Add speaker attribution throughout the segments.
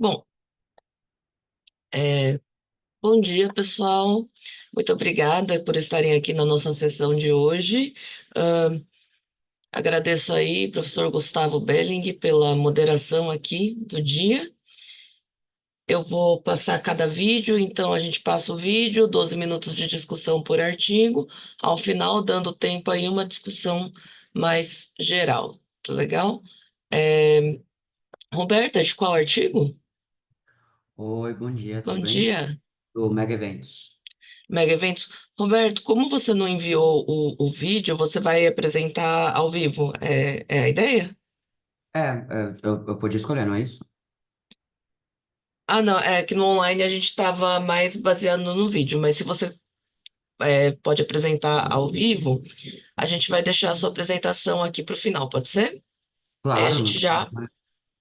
Speaker 1: Bom, é, bom dia, pessoal. Muito obrigada por estarem aqui na nossa sessão de hoje. Ahn, Agradeço aí, professor Gustavo Belling, pela moderação aqui do dia. Eu vou passar cada vídeo, então a gente passa o vídeo, 12 minutos de discussão por artigo, ao final dando tempo aí uma discussão mais geral. Tá legal? É, Roberta, de qual artigo?
Speaker 2: Oi, bom dia,
Speaker 1: Bom
Speaker 2: tudo bem?
Speaker 1: dia.
Speaker 2: Do Mega Eventos.
Speaker 1: Mega Eventos. Roberto, como você não enviou o vídeo, você vai apresentar ao vivo. É a ideia?
Speaker 2: Eu podia escolher, não é isso?
Speaker 1: Ah, não, é que no online a gente estava mais baseando no vídeo, mas se você pode apresentar ao vivo, a gente vai deixar a sua apresentação aqui para o final, pode ser? Aí a
Speaker 2: Claro,
Speaker 1: gente já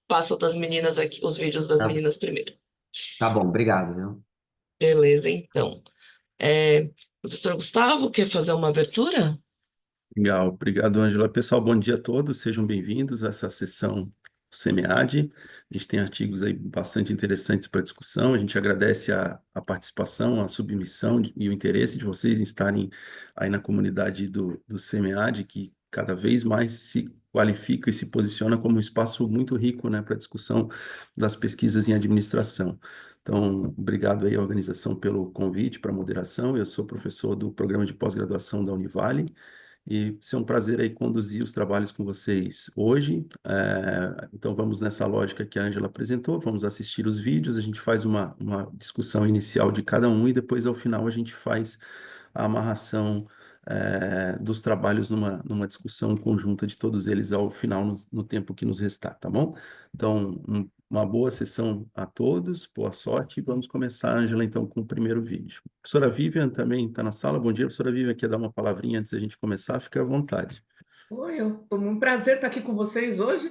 Speaker 1: passa o das meninas aqui, os vídeos das
Speaker 2: tá,
Speaker 1: meninas primeiro.
Speaker 2: tá bom, obrigado, viu?
Speaker 1: Beleza, então. Professor Gustavo, quer fazer uma abertura?
Speaker 3: Legal, obrigado, Ângela. Pessoal, bom dia a todos, sejam bem-vindos a essa sessão do SEMEAD. A gente tem artigos aí bastante interessantes para discussão. A gente agradece a participação, a submissão e o interesse de vocês em estarem aí na comunidade do SEMEAD, que cada vez mais se qualifica e se posiciona como um espaço muito rico, né, para a discussão das pesquisas em administração. Então, obrigado aí à organização pelo convite para a moderação. Eu sou professor do programa de pós-graduação da Univale. E ser um prazer aí conduzir os trabalhos com vocês hoje. Então vamos nessa lógica que a Ângela apresentou, vamos assistir os vídeos, a gente faz uma discussão inicial de cada um e depois ao final a gente faz a amarração dos trabalhos numa discussão conjunta de todos eles ao final, no tempo que nos restar, tá bom? Então, uma boa sessão a todos, boa sorte, e vamos começar, Ângela, então, com o primeiro vídeo. A professora Vivian também está na sala. Bom dia, professora Vivian, quer dar uma palavrinha antes da gente começar? Fique à vontade.
Speaker 4: Oi, um prazer estar aqui com vocês hoje.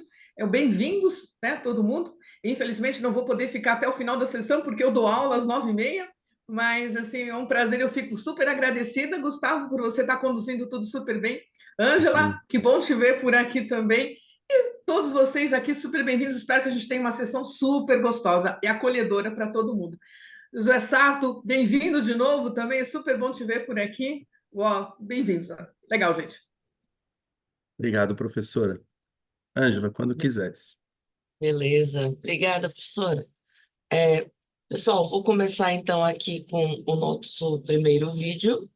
Speaker 4: Bem-vindos, né, todo mundo. Infelizmente não vou poder ficar até o final da sessão porque eu dou aula às 9h30, mas assim é um prazer. Eu fico super agradecida, Gustavo, por você estar conduzindo tudo super bem. Ângela, que bom te ver por aqui também. E todos vocês aqui super bem-vindos. Espero que a gente tenha uma sessão super gostosa e acolhedora para todo mundo. José Sarto, bem-vindo de novo também. É super bom te ver por aqui. Uau, bem-vindos. Legal, gente.
Speaker 3: Obrigado, professora. Ângela, quando quiseres.
Speaker 1: Beleza. Obrigada, professora. É, Pessoal, vou começar então aqui com o nosso primeiro vídeo.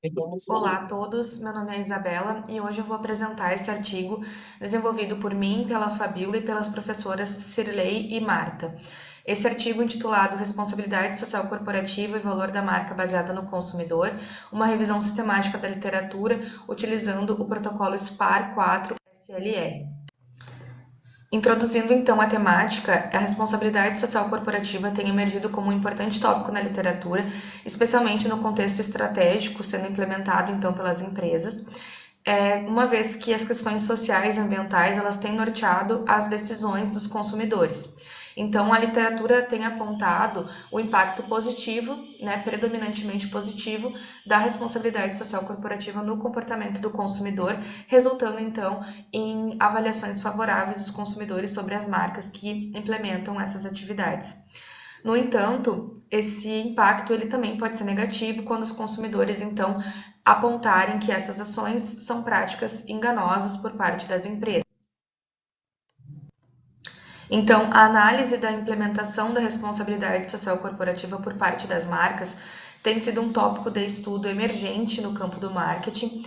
Speaker 1: E vamos lá.
Speaker 5: Olá a todos, meu nome é Isabela e hoje eu vou apresentar esse artigo desenvolvido por mim, pela Fabíola e pelas professoras Cirlei e Marta. Esse artigo intitulado Responsabilidade Social Corporativa e Valor da Marca Baseada no Consumidor, uma revisão sistemática da literatura utilizando o protocolo SPAR 4 SLR. Introduzindo então a temática, a responsabilidade social corporativa tem emergido como um importante tópico na literatura, especialmente no contexto estratégico sendo implementado então pelas empresas, uma vez que as questões sociais e ambientais elas têm norteado as decisões dos consumidores. Então, a literatura tem apontado o impacto positivo, né, predominantemente positivo, da responsabilidade social corporativa no comportamento do consumidor, resultando, então, em avaliações favoráveis dos consumidores sobre as marcas que implementam essas atividades. No entanto, esse impacto ele também pode ser negativo quando os consumidores, então, apontarem que essas ações são práticas enganosas por parte das empresas. Então, a análise da implementação da responsabilidade social corporativa por parte das marcas tem sido um tópico de estudo emergente no campo do marketing,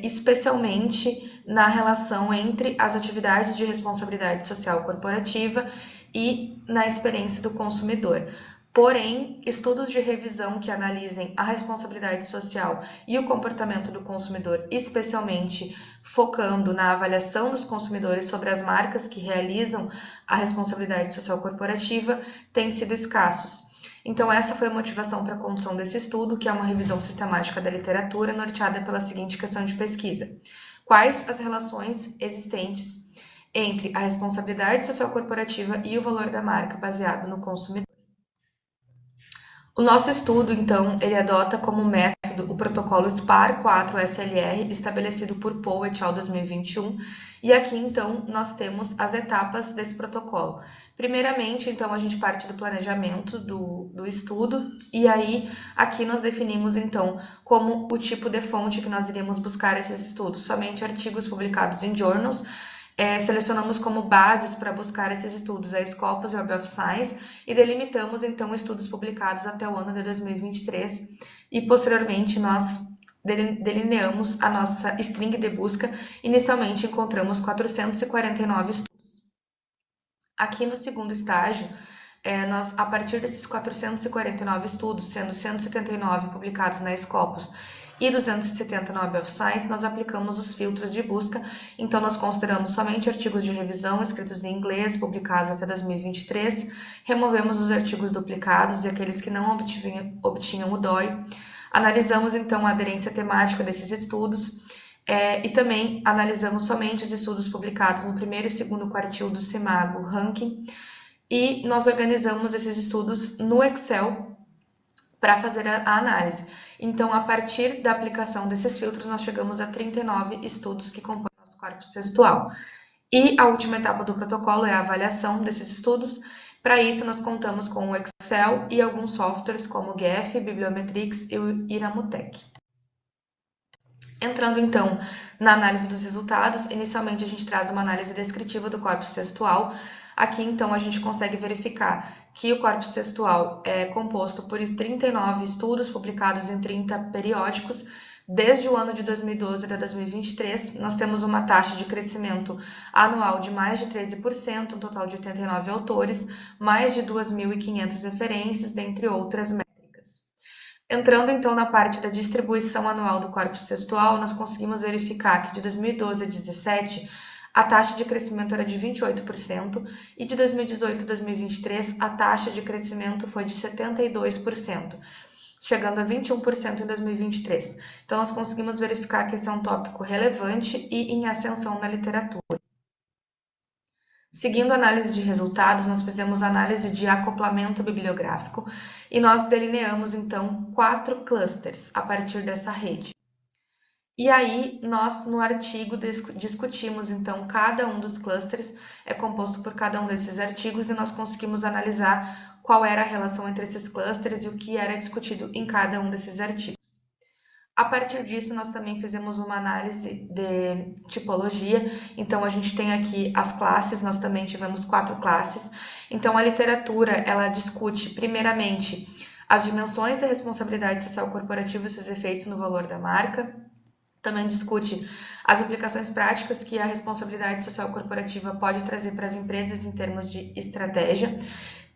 Speaker 5: especialmente na relação entre as atividades de responsabilidade social corporativa e na experiência do consumidor. Porém, estudos de revisão que analisem a responsabilidade social e o comportamento do consumidor, especialmente focando na avaliação dos consumidores sobre as marcas que realizam a responsabilidade social corporativa, têm sido escassos. Então, essa foi a motivação para a condução desse estudo, que é uma revisão sistemática da literatura norteada pela seguinte questão de pesquisa: quais as relações existentes entre a responsabilidade social corporativa e o valor da marca baseado no consumidor? O nosso estudo, então, ele adota como método o protocolo SPAR 4-SLR, estabelecido por Paul et al. 2021, e aqui, então, nós temos as etapas desse protocolo. Primeiramente, então, a gente parte do planejamento do estudo, e aí, aqui nós definimos, então, como o tipo de fonte que nós iríamos buscar esses estudos, somente artigos publicados em journals. Selecionamos como bases para buscar esses estudos a Scopus e Web of Science e delimitamos, então, estudos publicados até o ano de 2023 e, posteriormente, nós delineamos a nossa string de busca. Inicialmente, encontramos 449 estudos. Aqui no segundo estágio, nós, a partir desses 449 estudos, sendo 179 publicados na Scopus e 270 no Web of Science, nós aplicamos os filtros de busca. Então, nós consideramos somente artigos de revisão escritos em inglês, publicados até 2023, removemos os artigos duplicados e aqueles que não obtinham o DOI, analisamos, então, a aderência temática desses estudos, e também analisamos somente os estudos publicados no primeiro e segundo quartil do CIMAGO Ranking, e nós organizamos esses estudos no Excel para fazer a análise. Então, a partir da aplicação desses filtros, nós chegamos a 39 estudos que compõem o nosso corpus textual. E a última etapa do protocolo é a avaliação desses estudos. Para isso, nós contamos com o Excel e alguns softwares como o GEF, Bibliometrics e o Iramutec. Entrando, então, na análise dos resultados, inicialmente a gente traz uma análise descritiva do corpus textual. Aqui, então, a gente consegue verificar que o corpus textual é composto por 39 estudos publicados em 30 periódicos. Desde o ano de 2012 até 2023, nós temos uma taxa de crescimento anual de mais de 13%, um total de 89 autores, mais de 2.500 referências, dentre outras métricas. Entrando, então, na parte da distribuição anual do corpus textual, nós conseguimos verificar que de 2012 a 2017, a taxa de crescimento era de 28% e de 2018 a 2023 a taxa de crescimento foi de 72%, chegando a 21% em 2023. Então, nós conseguimos verificar que esse é um tópico relevante e em ascensão na literatura. Seguindo a análise de resultados, nós fizemos análise de acoplamento bibliográfico e nós delineamos, então, 4 clusters a partir dessa rede. E aí, nós, no artigo, discutimos, então, cada um dos clusters, é composto por cada um desses artigos, e nós conseguimos analisar qual era a relação entre esses clusters e o que era discutido em cada um desses artigos. A partir disso, nós também fizemos uma análise de tipologia. Então, a gente tem aqui as classes, nós também tivemos 4 classes. Então, a literatura, ela discute, primeiramente, as dimensões da responsabilidade social corporativa e seus efeitos no valor da marca. Também discute as implicações práticas que a responsabilidade social corporativa pode trazer para as empresas em termos de estratégia.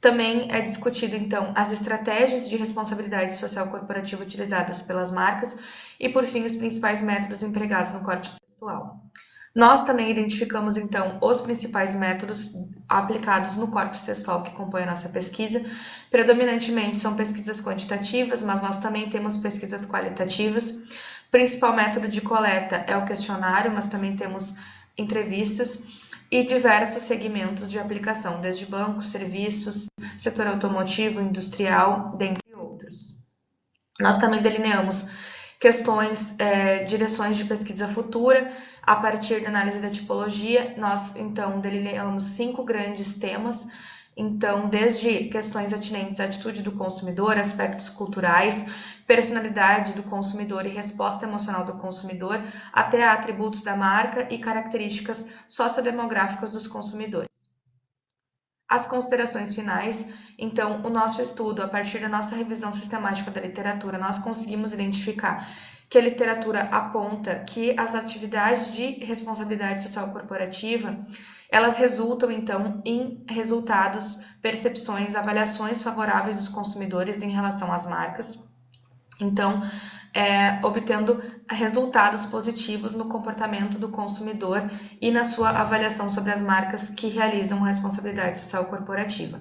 Speaker 5: Também é discutido, então, as estratégias de responsabilidade social corporativa utilizadas pelas marcas e, por fim, os principais métodos empregados no corpus textual. Nós também identificamos, então, os principais métodos aplicados no corpus textual que compõe a nossa pesquisa. Predominantemente são pesquisas quantitativas, mas nós também temos pesquisas qualitativas. O principal método de coleta é o questionário, mas também temos entrevistas e diversos segmentos de aplicação, desde bancos, serviços, setor automotivo, industrial, dentre outros. Nós também delineamos questões, direções de pesquisa futura. A partir da análise da tipologia, nós, então, delineamos 5 grandes temas. Então, desde questões atinentes à atitude do consumidor, aspectos culturais, personalidade do consumidor e resposta emocional do consumidor, até a atributos da marca e características sociodemográficas dos consumidores. As considerações finais, então, o nosso estudo, a partir da nossa revisão sistemática da literatura, nós conseguimos identificar que a literatura aponta que as atividades de responsabilidade social corporativa, elas resultam, então, em resultados, percepções, avaliações favoráveis dos consumidores em relação às marcas. Então, obtendo resultados positivos no comportamento do consumidor e na sua avaliação sobre as marcas que realizam responsabilidade social corporativa.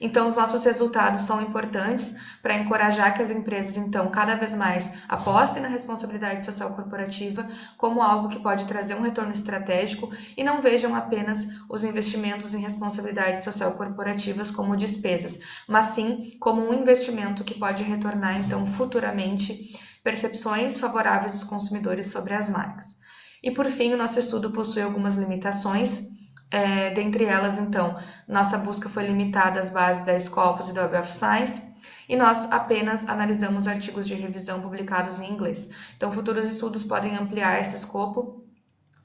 Speaker 5: Então, os nossos resultados são importantes para encorajar que as empresas, então, cada vez mais apostem na responsabilidade social corporativa como algo que pode trazer um retorno estratégico e não vejam apenas os investimentos em responsabilidade social corporativas como despesas, mas sim como um investimento que pode retornar, então, futuramente, percepções favoráveis dos consumidores sobre as marcas. E, por fim, o nosso estudo possui algumas limitações. Dentre elas, então, nossa busca foi limitada às bases da Scopus e da Web of Science, e nós apenas analisamos artigos de revisão publicados em inglês. Então, futuros estudos podem ampliar esse escopo,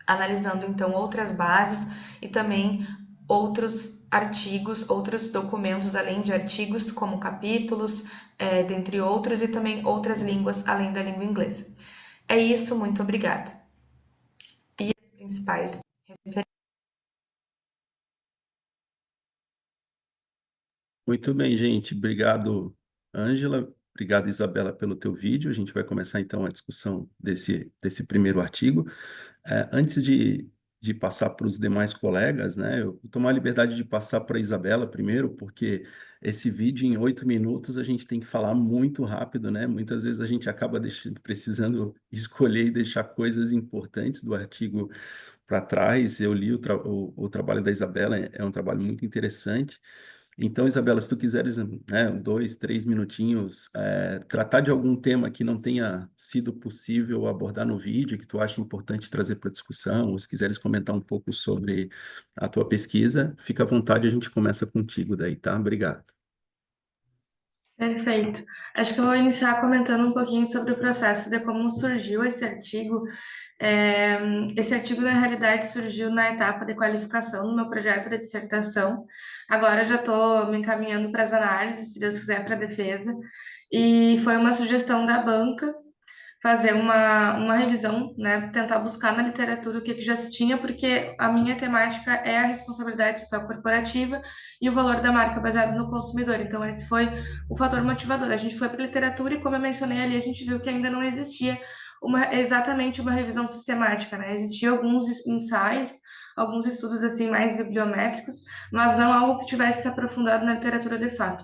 Speaker 5: analisando, então, outras bases e também outros artigos, outros documentos, além de artigos, como capítulos, dentre outros, e também outras línguas, além da língua inglesa. É isso, muito obrigada. E as principais referências.
Speaker 3: Muito bem, gente. Obrigado, Ângela. Obrigado, Isabela, pelo teu vídeo. A gente vai começar, então, a discussão desse primeiro artigo. Antes de passar para os demais colegas, né, eu vou tomar a liberdade de passar para a Isabela primeiro, porque esse vídeo, em 8 minutos, a gente tem que falar muito rápido, né? Muitas vezes a gente acaba precisando escolher e deixar coisas importantes do artigo para trás. Eu li o trabalho da Isabela, é um trabalho muito interessante. Então, Isabela, se tu quiseres, né, 2, 3 minutinhos, tratar de algum tema que não tenha sido possível abordar no vídeo, que tu acha importante trazer para a discussão, ou se quiseres comentar um pouco sobre a tua pesquisa, fica à vontade, a gente começa contigo daí, tá? Obrigado.
Speaker 6: Perfeito. Acho que eu vou iniciar comentando um pouquinho sobre o processo de como surgiu esse artigo. Esse artigo, na realidade, surgiu na etapa de qualificação do meu projeto de dissertação. Agora eu já estou me encaminhando para as análises, se Deus quiser, para a defesa. E foi uma sugestão da banca fazer uma revisão, né? Tentar buscar na literatura o que já se tinha, porque a minha temática é a responsabilidade social corporativa e o valor da marca baseado no consumidor. Então, esse foi o fator motivador. A gente foi para a literatura e, como eu mencionei ali, a gente viu que ainda não existia exatamente uma revisão sistemática, né? Existiam alguns ensaios, alguns estudos assim mais bibliométricos, mas não algo que tivesse se aprofundado na literatura de fato.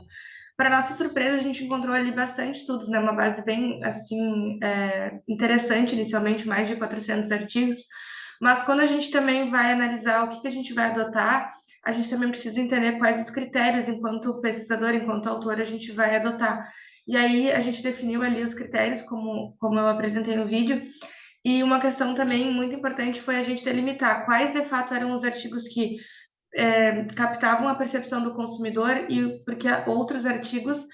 Speaker 6: Para nossa surpresa, a gente encontrou ali bastante estudos, né? Uma base bem, assim, interessante, inicialmente, mais de 400 artigos. Mas quando a gente também vai analisar o que a gente vai adotar, a gente também precisa entender quais os critérios, enquanto pesquisador, enquanto autor, a gente vai adotar. E aí, a gente definiu ali os critérios, como eu apresentei no vídeo. E uma questão também muito importante foi a gente delimitar quais, de fato, eram os artigos que captavam a percepção do consumidor e porque outros artigos,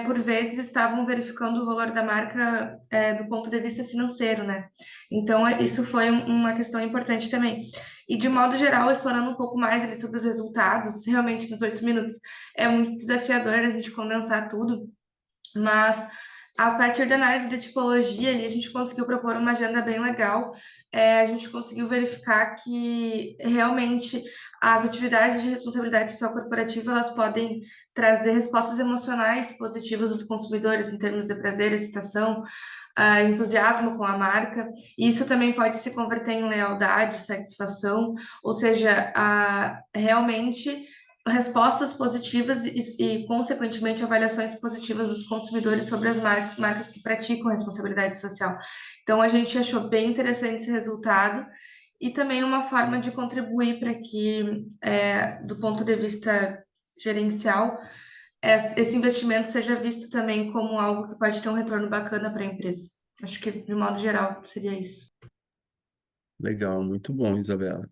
Speaker 6: por vezes, estavam verificando o valor da marca do ponto de vista financeiro, né? Então, isso foi uma questão importante também. E, de modo geral, explorando um pouco mais ali sobre os resultados, realmente, nos 8 minutos, é muito desafiador a gente condensar tudo, mas a partir da análise de tipologia, ali, a gente conseguiu propor uma agenda bem legal. A gente conseguiu verificar que realmente as atividades de responsabilidade social corporativa elas podem trazer respostas emocionais positivas dos consumidores em termos de prazer, excitação, entusiasmo com a marca. E isso também pode se converter em lealdade, satisfação, ou seja, realmente respostas positivas e, consequentemente, avaliações positivas dos consumidores sobre as marcas que praticam responsabilidade social. Então, a gente achou bem interessante esse resultado e também uma forma de contribuir para que, do ponto de vista gerencial, esse investimento seja visto também como algo que pode ter um retorno bacana para a empresa. Acho que, de modo geral, seria isso.
Speaker 3: Legal, muito bom, Isabela.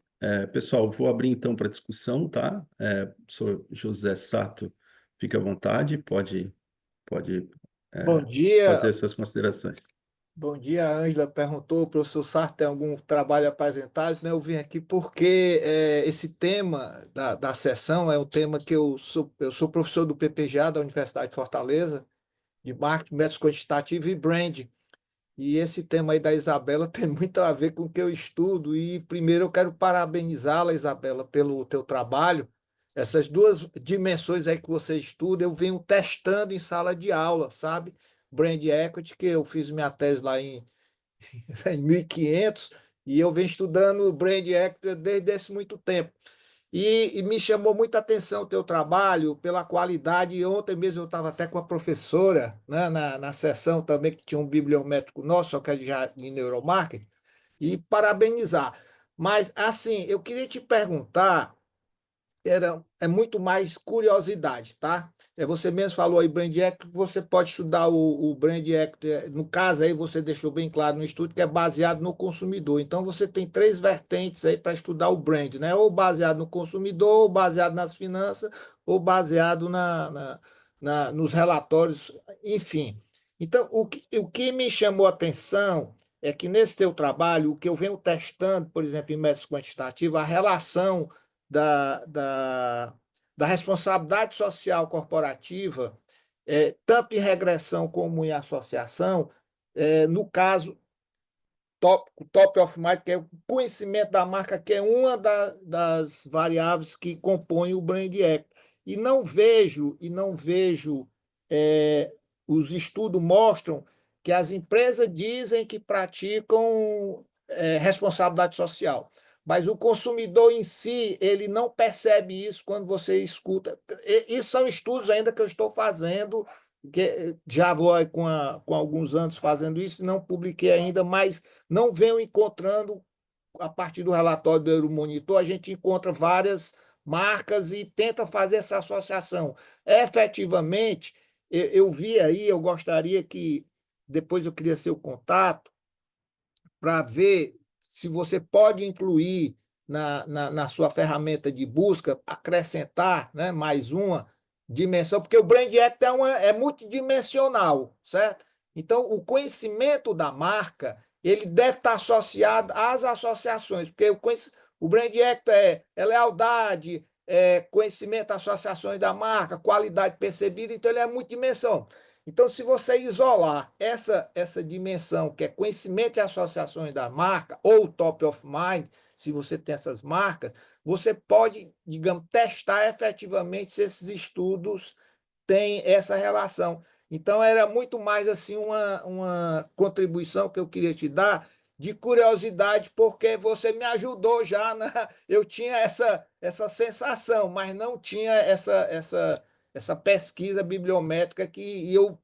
Speaker 3: Pessoal, vou abrir então para discussão, tá? Sou José Sato, fica à vontade, pode
Speaker 7: Bom dia,
Speaker 3: fazer as suas considerações.
Speaker 7: bom dia. A Ângela perguntou, o professor Sarto tem algum trabalho a apresentar? Né? Eu vim aqui porque esse tema da sessão é um tema que eu sou professor do PPGA, da Universidade de Fortaleza, de marketing, métodos quantitativo e brand. E esse tema aí da Isabela tem muito a ver com o que eu estudo. E primeiro eu quero parabenizá-la, Isabela, pelo teu trabalho. Essas duas dimensões aí que você estuda, eu venho testando em sala de aula, sabe? Brand Equity, que eu fiz minha tese lá em 1500, e eu venho estudando Brand Equity desde esse muito tempo. E me chamou muita atenção o teu trabalho pela qualidade. E ontem mesmo eu estava até com a professora, né, na sessão também, que tinha um bibliométrico nosso, só que é de neuromarketing, e parabenizar. Mas, assim, eu queria te perguntar, é muito mais curiosidade, tá? Você mesmo falou aí, Brand Equity, você pode estudar o Brand Equity, no caso aí você deixou bem claro no estudo que é baseado no consumidor. Então você tem três vertentes aí para estudar o brand, né? Ou baseado no consumidor, ou baseado nas finanças, ou baseado nos relatórios, enfim. Então, o que me chamou a atenção é que nesse teu trabalho, o que eu venho testando, por exemplo, em métodos quantitativos, a relação da, da, da responsabilidade social corporativa, tanto em regressão como em associação, no caso, top of mind, que é o conhecimento da marca, que é uma das variáveis que compõem o brand equity. E não vejo, os estudos mostram que as empresas dizem que praticam responsabilidade social, mas o consumidor em si, ele não percebe isso quando você escuta. E são estudos ainda que eu estou fazendo, que já vou com alguns anos fazendo isso, não publiquei ainda, mas não venho encontrando, a partir do relatório do Euromonitor, a gente encontra várias marcas e tenta fazer essa associação. Efetivamente, eu vi aí, eu gostaria que, depois eu queria seu contato, para ver se você pode incluir na sua ferramenta de busca, acrescentar, né, mais uma dimensão, porque o Brand Equity é multidimensional, certo? Então, o conhecimento da marca, ele deve estar associado às associações, porque o Brand Equity é lealdade, é conhecimento, associações da marca, qualidade percebida, então ele é multidimensão. Então, se você isolar essa dimensão, que é conhecimento e associações da marca, ou top of mind, se você tem essas marcas, você pode, digamos, testar efetivamente se esses estudos têm essa relação. Então, era muito mais assim uma contribuição que eu queria te dar de curiosidade, porque você me ajudou já. Eu tinha essa sensação, mas não tinha essa pesquisa bibliométrica que eu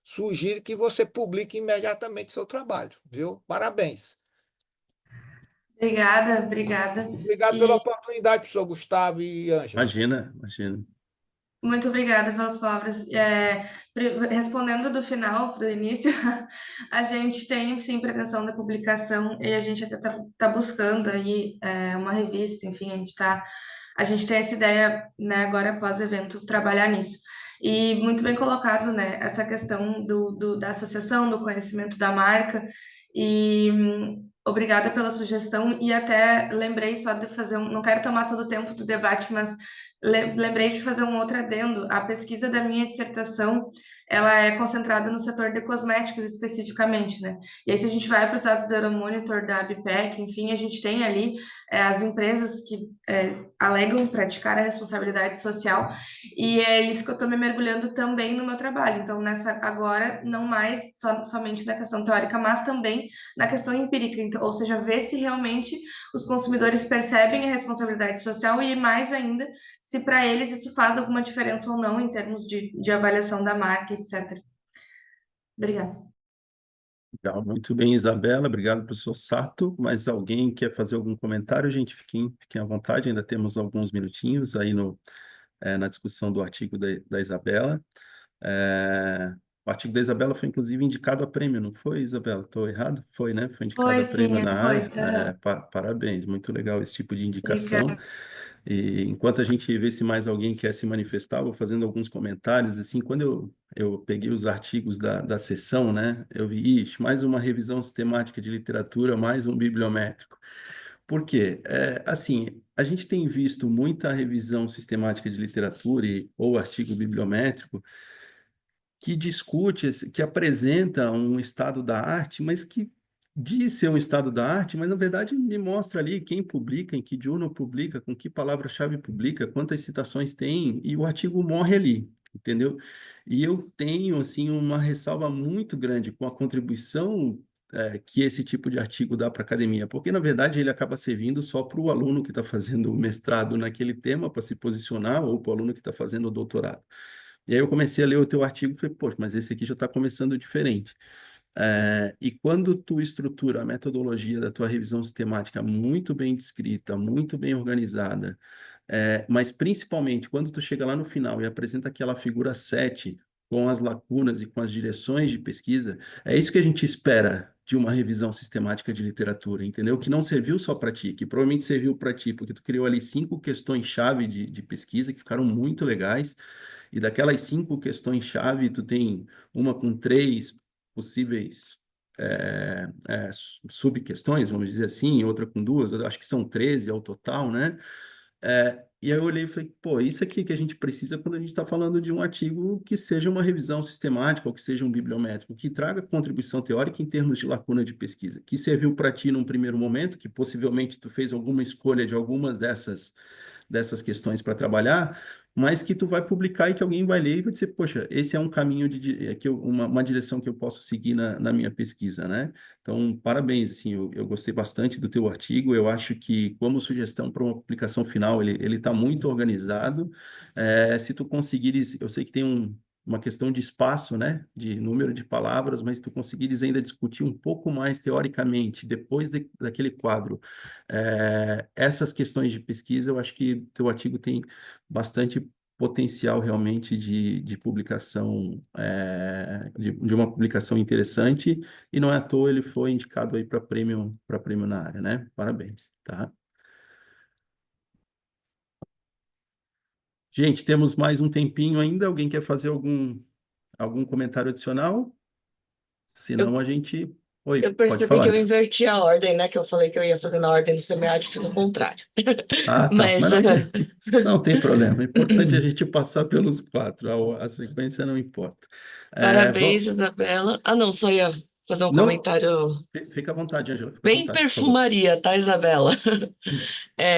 Speaker 7: sugiro que você publique imediatamente seu trabalho, viu? Parabéns.
Speaker 6: Obrigada.
Speaker 7: Obrigado pela oportunidade, professor Gustavo e Ângela.
Speaker 3: Imagina.
Speaker 6: Muito obrigada pelas palavras. Respondendo do final para o início, a gente tem sim pretensão da publicação e a gente até está buscando aí uma revista, enfim, a gente tem essa ideia, né, agora após o evento, trabalhar nisso. E muito bem colocado, né, essa questão da associação, do conhecimento da marca, e obrigada pela sugestão, e até lembrei só de fazer não quero tomar todo o tempo do debate, mas lembrei de fazer um outro adendo. A pesquisa da minha dissertação, ela é concentrada no setor de cosméticos especificamente, né? E aí, se a gente vai para os dados do Euromonitor, da ABPEC, enfim, a gente tem ali as empresas que alegam praticar a responsabilidade social, e é isso que eu estou me mergulhando também no meu trabalho. Então, agora, não mais somente na questão teórica, mas também na questão empírica, então, ou seja, ver se realmente os consumidores percebem a responsabilidade social e, mais ainda, se para eles isso faz alguma diferença ou não em termos de avaliação da marca, etc. Obrigada.
Speaker 3: Legal, muito bem, Isabela. Obrigado, professor Sato. Mais alguém quer fazer algum comentário? Gente, fiquem à vontade, ainda temos alguns minutinhos aí na discussão do artigo da Isabela. O artigo da Isabela foi, inclusive, indicado a prêmio, não foi, Isabela? Estou errado? Foi, né? Foi indicado
Speaker 6: Foi,
Speaker 3: a prêmio
Speaker 6: sim,
Speaker 3: na
Speaker 6: foi.
Speaker 3: área. Parabéns, muito legal esse tipo de indicação.
Speaker 6: Obrigada.
Speaker 3: E enquanto a gente vê se mais alguém quer se manifestar, vou fazendo alguns comentários. Assim, quando eu peguei os artigos da sessão, né? Eu vi, mais uma revisão sistemática de literatura, mais um bibliométrico. Por quê? Assim, a gente tem visto muita revisão sistemática de literatura ou artigo bibliométrico que discute, que apresenta um estado da arte, mas que diz ser um estado da arte, mas na verdade me mostra ali quem publica, em que journal publica, com que palavra-chave publica, quantas citações tem, e o artigo morre ali, entendeu? E eu tenho, assim, uma ressalva muito grande com a contribuição que esse tipo de artigo dá para a academia, porque na verdade ele acaba servindo só para o aluno que está fazendo o mestrado naquele tema para se posicionar ou para o aluno que está fazendo o doutorado. E aí eu comecei a ler o teu artigo e falei, poxa, mas esse aqui já está começando diferente. E quando tu estrutura a metodologia da tua revisão sistemática muito bem descrita, muito bem organizada, mas principalmente quando tu chega lá no final e apresenta aquela figura 7 com as lacunas e com as direções de pesquisa, é isso que a gente espera de uma revisão sistemática de literatura, entendeu? Que não serviu só para ti, que provavelmente serviu para ti, porque tu criou ali 5 questões-chave de pesquisa que ficaram muito legais, e daquelas 5 questões-chave, tu tem uma com 3 possíveis subquestões, vamos dizer assim, outra com 2, eu acho que são 13 ao total, né? E aí eu olhei e falei, pô, isso aqui que a gente precisa quando a gente está falando de um artigo que seja uma revisão sistemática ou que seja um bibliométrico, que traga contribuição teórica em termos de lacuna de pesquisa, que serviu para ti num primeiro momento, que possivelmente tu fez alguma escolha de algumas dessas questões para trabalhar, mas que tu vai publicar e que alguém vai ler e vai dizer, poxa, esse é um caminho uma direção que eu posso seguir na minha pesquisa, né? Então, parabéns, assim, eu gostei bastante do teu artigo, eu acho que como sugestão para uma publicação final, ele está muito organizado. Se tu conseguires, eu sei que tem uma questão de espaço, né, de número de palavras, mas se tu conseguires ainda discutir um pouco mais teoricamente, depois daquele quadro, essas questões de pesquisa, eu acho que teu artigo tem bastante potencial realmente de publicação, de uma publicação interessante, e não é à toa ele foi indicado aí para prêmio na área, né? Parabéns, tá? Gente, temos mais um tempinho ainda. Alguém quer fazer algum comentário adicional? Senão a gente... Oi,
Speaker 1: Eu
Speaker 3: pode
Speaker 1: percebi que eu
Speaker 3: falar.
Speaker 1: inverti a ordem, né? Que eu falei que eu ia fazer na ordem do SEMEAD, fiz o contrário.
Speaker 3: Ah, tá.
Speaker 1: Mas
Speaker 3: Mas não tem problema. O importante é a gente passar pelos 4. A sequência não importa.
Speaker 1: parabéns, Isabela. Ah, não, só ia fazer um
Speaker 3: Não,
Speaker 1: comentário
Speaker 3: fica à vontade, Ângela. Fica à
Speaker 1: bem
Speaker 3: vontade, por favor.
Speaker 1: perfumaria, tá, Isabela?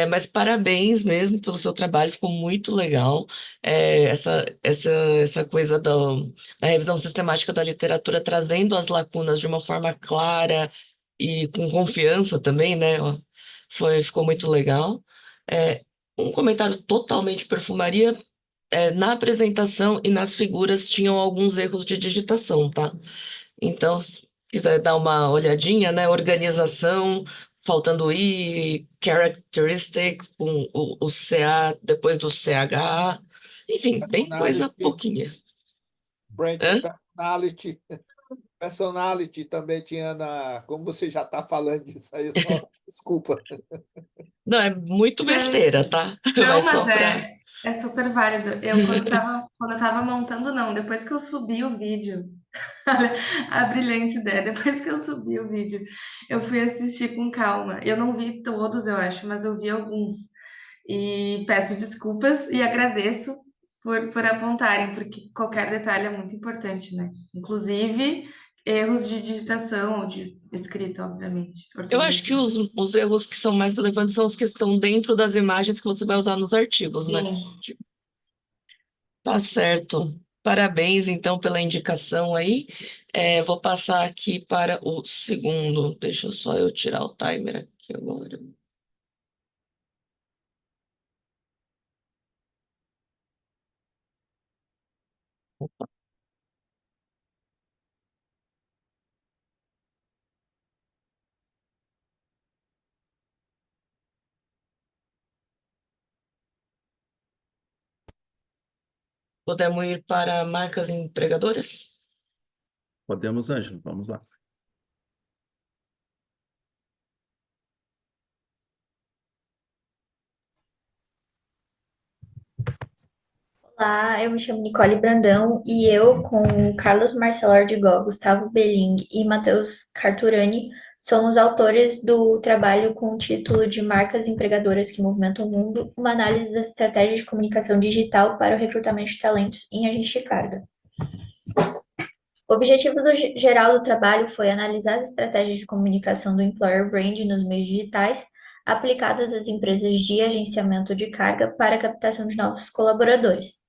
Speaker 1: Mas parabéns mesmo pelo seu trabalho, ficou muito legal. Essa coisa da revisão sistemática da literatura, trazendo as lacunas de uma forma clara e com confiança também, né? Ó, ficou muito legal. É, um comentário totalmente perfumaria. Na apresentação e nas figuras tinham alguns erros de digitação, tá? Então, se quiser dar uma olhadinha, né? Organização, faltando I, characteristics, com o CA depois do CH, enfim, bem coisa
Speaker 7: Personality,
Speaker 1: pouquinha.
Speaker 7: brand
Speaker 1: Hã?
Speaker 7: personality, personality também tinha como você já está falando disso aí, só desculpa.
Speaker 1: Não, é muito besteira, tá?
Speaker 6: Não,
Speaker 1: Mas
Speaker 6: mas
Speaker 1: só pra.
Speaker 6: é super válido. Quando eu tava montando, não, depois que eu subi o vídeo, a brilhante ideia, depois que eu subi o vídeo, eu fui assistir com calma. Eu não vi todos, eu acho, mas eu vi alguns. E peço desculpas e agradeço por apontarem, porque qualquer detalhe é muito importante, né? Inclusive erros de digitação ou de escrita, obviamente.
Speaker 1: Eu acho que
Speaker 6: Ortografia.
Speaker 1: os erros que são mais relevantes são os que estão dentro das imagens que você vai usar nos artigos, né?
Speaker 6: Sim.
Speaker 1: Tá certo. Parabéns, então, pela indicação aí. Vou passar aqui para o segundo. Deixa só eu tirar o timer aqui agora. Podemos ir para marcas empregadoras?
Speaker 3: Podemos, Ângela, vamos lá.
Speaker 8: Olá, eu me chamo Nicole Brandão e eu, com o Carlos Marcelo Ardigó, Gustavo Belling e Matheus Carturani, somos autores do trabalho com o título de Marcas Empregadoras que Movimentam o Mundo, uma análise das estratégias de comunicação digital para o recrutamento de talentos em agente de carga. O objetivo geral do trabalho foi analisar as estratégias de comunicação do Employer Brand nos meios digitais aplicadas às empresas de agenciamento de carga para a captação de novos colaboradores.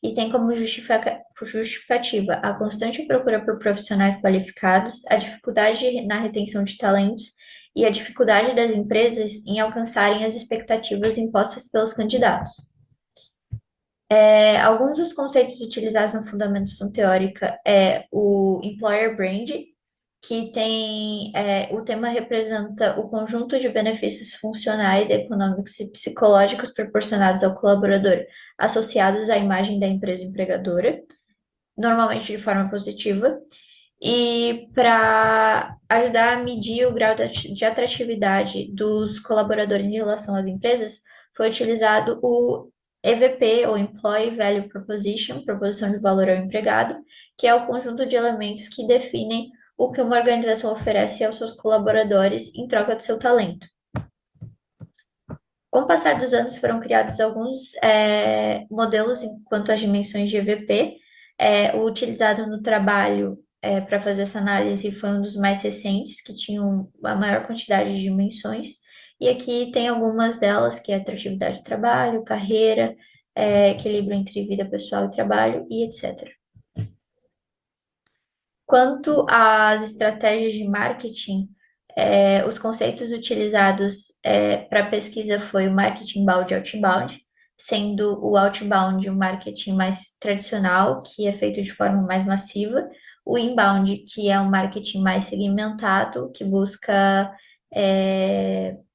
Speaker 8: e tem como justificativa a constante procura por profissionais qualificados, a dificuldade na retenção de talentos e a dificuldade das empresas em alcançarem as expectativas impostas pelos candidatos. Alguns dos conceitos utilizados na fundamentação teórica é o employer brand, que tem o tema representa o conjunto de benefícios funcionais, econômicos e psicológicos proporcionados ao colaborador associados à imagem da empresa empregadora, normalmente de forma positiva, e para ajudar a medir o grau de atratividade dos colaboradores em relação às empresas, foi utilizado o EVP, ou Employee Value Proposition, proposição de valor ao empregado, que é o conjunto de elementos que definem o que uma organização oferece aos seus colaboradores em troca do seu talento. Com o passar dos anos, foram criados alguns modelos quanto às dimensões de EVP. O utilizado no trabalho para fazer essa análise foi um dos mais recentes, que tinham a maior quantidade de dimensões. E aqui tem algumas delas, que é atratividade do trabalho, carreira, equilíbrio entre vida pessoal e trabalho, e etc. Quanto às estratégias de marketing, os conceitos utilizados para a pesquisa foi o marketing inbound e outbound, sendo o outbound o marketing mais tradicional, que é feito de forma mais massiva, o inbound, que é um marketing mais segmentado, que busca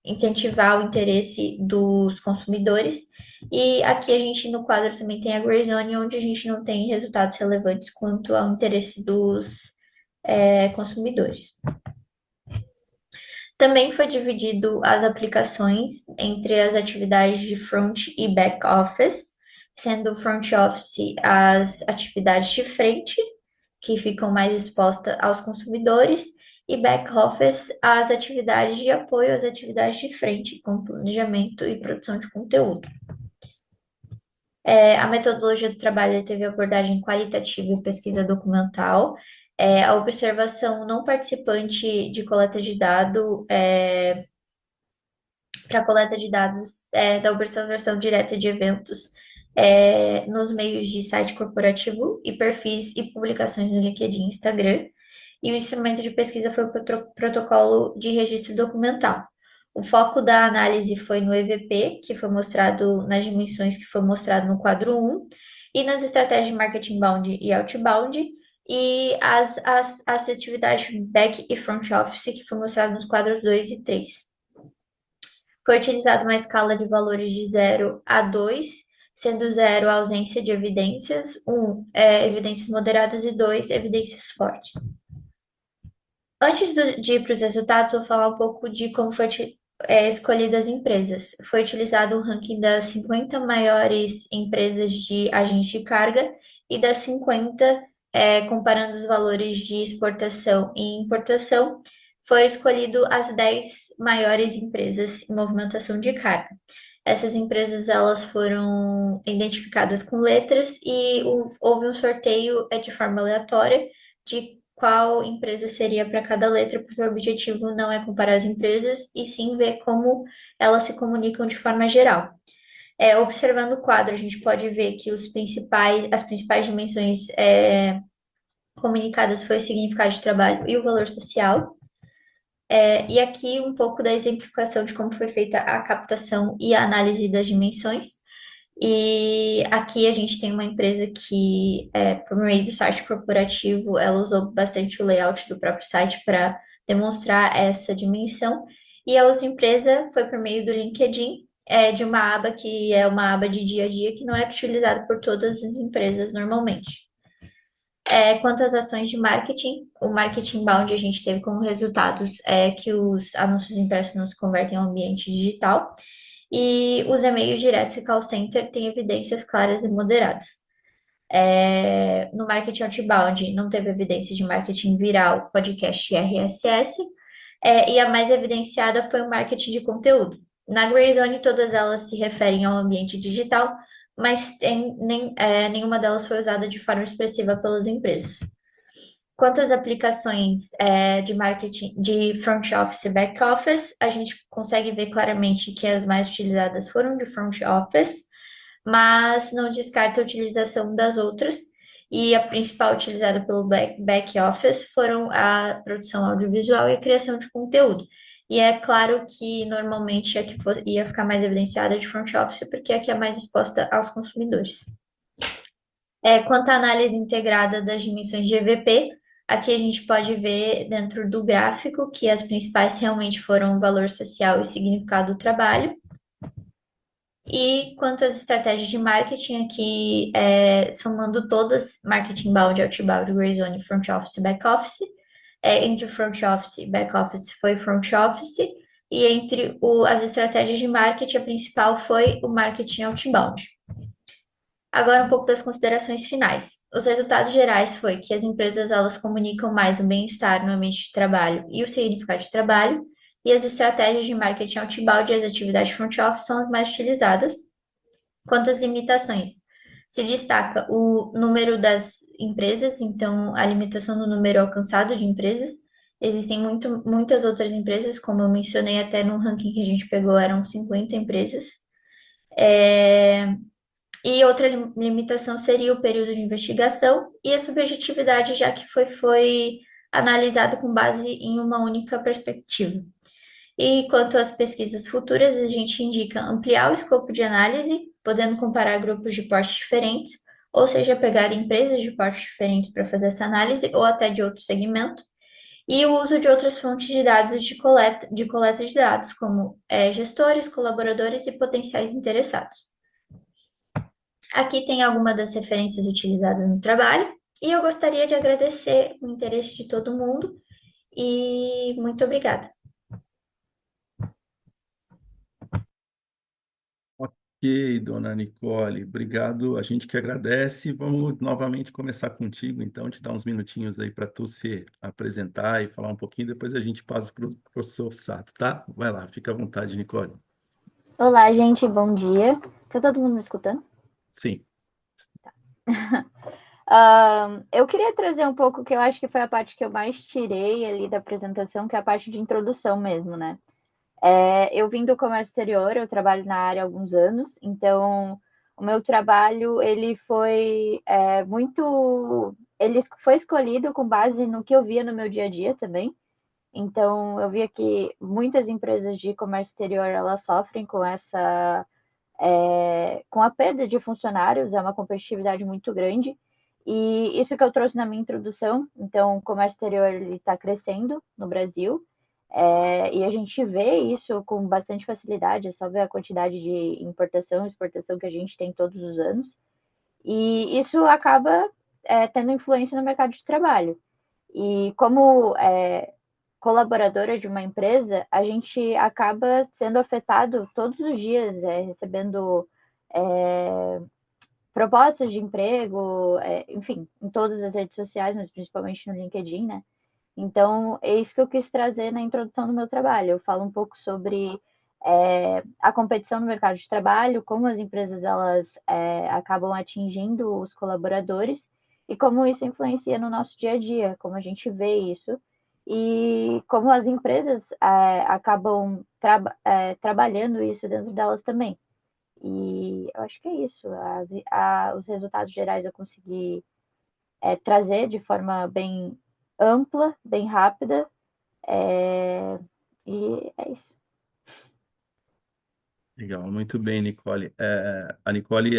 Speaker 8: incentivar o interesse dos consumidores. E aqui a gente, no quadro, também tem a Gray Zone, onde a gente não tem resultados relevantes quanto ao interesse dos consumidores. Também foi dividido as aplicações entre as atividades de front e back office, sendo front office as atividades de frente, que ficam mais expostas aos consumidores, e back office as atividades de apoio às atividades de frente, como planejamento e produção de conteúdo. A metodologia do trabalho teve abordagem qualitativa e pesquisa documental. A observação não participante de coleta de dados para coleta de dados da observação direta de eventos nos meios de site corporativo e perfis e publicações no LinkedIn e Instagram. E o instrumento de pesquisa foi o protocolo de registro documental. O foco da análise foi no EVP, que foi mostrado nas dimensões que foi mostrado no quadro 1, e nas estratégias de marketing inbound e outbound, e as atividades back e front office, que foi mostrado nos quadros 2 e 3. Foi utilizada uma escala de valores de 0 a 2, sendo 0 a ausência de evidências, 1 evidências moderadas e 2 evidências fortes. Antes de ir para os resultados, vou falar um pouco de como foi escolhidas as empresas. Foi utilizado um ranking das 50 maiores empresas de agentes de carga e das 50, comparando os valores de exportação e importação, foi escolhido as 10 maiores empresas em movimentação de carga. Essas empresas elas foram identificadas com letras e houve um sorteio de forma aleatória de qual empresa seria para cada letra, porque o objetivo não é comparar as empresas, e sim ver como elas se comunicam de forma geral. Observando o quadro, a gente pode ver que as principais dimensões comunicadas foi o significado de trabalho e o valor social. E aqui um pouco da exemplificação de como foi feita a captação e a análise das dimensões. E aqui a gente tem uma empresa que, por meio do site corporativo, ela usou bastante o layout do próprio site para demonstrar essa dimensão. E a outra empresa foi por meio do LinkedIn, de uma aba que é uma aba de dia a dia, que não é utilizada por todas as empresas normalmente. Quanto às ações de marketing, o marketing inbound a gente teve como resultados que os anúncios impressos não se convertem ao ambiente digital, e os e-mails diretos e call center têm evidências claras e moderadas. No marketing outbound, não teve evidência de marketing viral, podcast e RSS, e a mais evidenciada foi o marketing de conteúdo. Na Gray Zone, todas elas se referem ao ambiente digital, mas nenhuma delas foi usada de forma expressiva pelas empresas. Quanto às aplicações de marketing de front office e back office, a gente consegue ver claramente que as mais utilizadas foram de front office, mas não descarta a utilização das outras. E a principal utilizada pelo back office foram a produção audiovisual e a criação de conteúdo. E é claro que normalmente a que ia ficar mais evidenciada de front office, porque é a que é mais exposta aos consumidores. Quanto à análise integrada das dimensões de EVP, aqui a gente pode ver dentro do gráfico que as principais realmente foram o valor social e significado do trabalho. E quanto às estratégias de marketing, aqui somando todas, marketing inbound, outbound, gray zone, front office e back office. Entre front office e back office foi front office, e entre as estratégias de marketing, a principal foi o marketing outbound. Agora um pouco das considerações finais. Os resultados gerais foi que as empresas elas comunicam mais o bem-estar no ambiente de trabalho e o significado de trabalho, e as estratégias de marketing outbound e as atividades front office são as mais utilizadas. Quanto às limitações, se destaca o número das empresas, então a limitação do número alcançado de empresas. Existem muitas outras empresas, como eu mencionei até no ranking que a gente pegou, eram 50 empresas. E outra limitação seria o período de investigação e a subjetividade, já que foi analisado com base em uma única perspectiva. E quanto às pesquisas futuras, a gente indica ampliar o escopo de análise, podendo comparar grupos de porte diferentes, ou seja, pegar empresas de porte diferentes para fazer essa análise, ou até de outro segmento, e o uso de outras fontes de dados de coleta de dados, como gestores, colaboradores e potenciais interessados. Aqui tem algumas das referências utilizadas no trabalho, e eu gostaria de agradecer o interesse de todo mundo, e muito obrigada.
Speaker 3: Ok, dona Nicole, obrigado. A gente que agradece. Vamos novamente começar contigo, então, te dar uns minutinhos aí para tu se apresentar e falar um pouquinho, depois a gente passa para o professor Sato, tá? Vai lá, fica à vontade, Nicole.
Speaker 9: Olá, gente, bom dia. Tá todo mundo me escutando?
Speaker 3: Sim.
Speaker 9: Eu queria trazer um pouco que eu acho que foi a parte que eu mais tirei ali da apresentação, que é a parte de introdução mesmo, né? Eu vim do comércio exterior, eu trabalho na área há alguns anos, então o meu trabalho ele foi ele foi escolhido com base no que eu via no meu dia a dia também. Então eu via que muitas empresas de comércio exterior elas sofrem com com a perda de funcionários, é uma competitividade muito grande. E isso que eu trouxe na minha introdução, então o comércio exterior está crescendo no Brasil, e a gente vê isso com bastante facilidade, é só ver a quantidade de importação e exportação que a gente tem todos os anos, e isso acaba tendo influência no mercado de trabalho. E como colaboradora de uma empresa, a gente acaba sendo afetado todos os dias, recebendo propostas de emprego, enfim, em todas as redes sociais, mas principalmente no LinkedIn, né? Então, é isso que eu quis trazer na introdução do meu trabalho. Eu falo um pouco sobre a competição no mercado de trabalho, como as empresas elas acabam atingindo os colaboradores e como isso influencia no nosso dia a dia, como a gente vê isso e como as empresas acabam trabalhando isso dentro delas também. E eu acho que é isso. Os resultados gerais eu consegui trazer de forma bem ampla, bem rápida, e é isso.
Speaker 3: Legal, muito bem, Nicole. A Nicole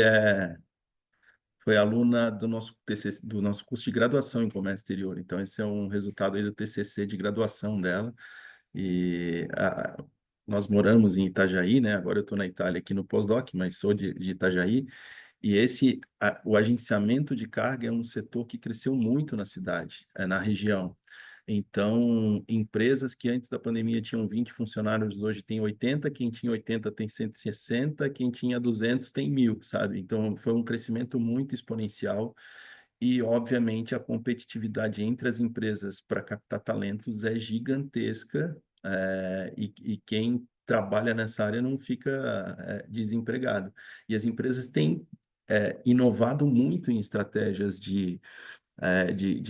Speaker 3: foi aluna do nosso TCC, do nosso curso de graduação em comércio exterior. Então, esse é um resultado aí do TCC de graduação dela. E nós moramos em Itajaí, né? Agora eu estou na Itália aqui no pós-doc, mas sou de Itajaí. E o agenciamento de carga é um setor que cresceu muito na cidade, na região. Então, empresas que antes da pandemia tinham 20 funcionários, hoje tem 80, quem tinha 80 tem 160, quem tinha 200 tem 1.000, sabe? Então, foi um crescimento muito exponencial e, obviamente, a competitividade entre as empresas para captar talentos é gigantesca, e quem trabalha nessa área não fica desempregado. E as empresas têm inovado muito em estratégias de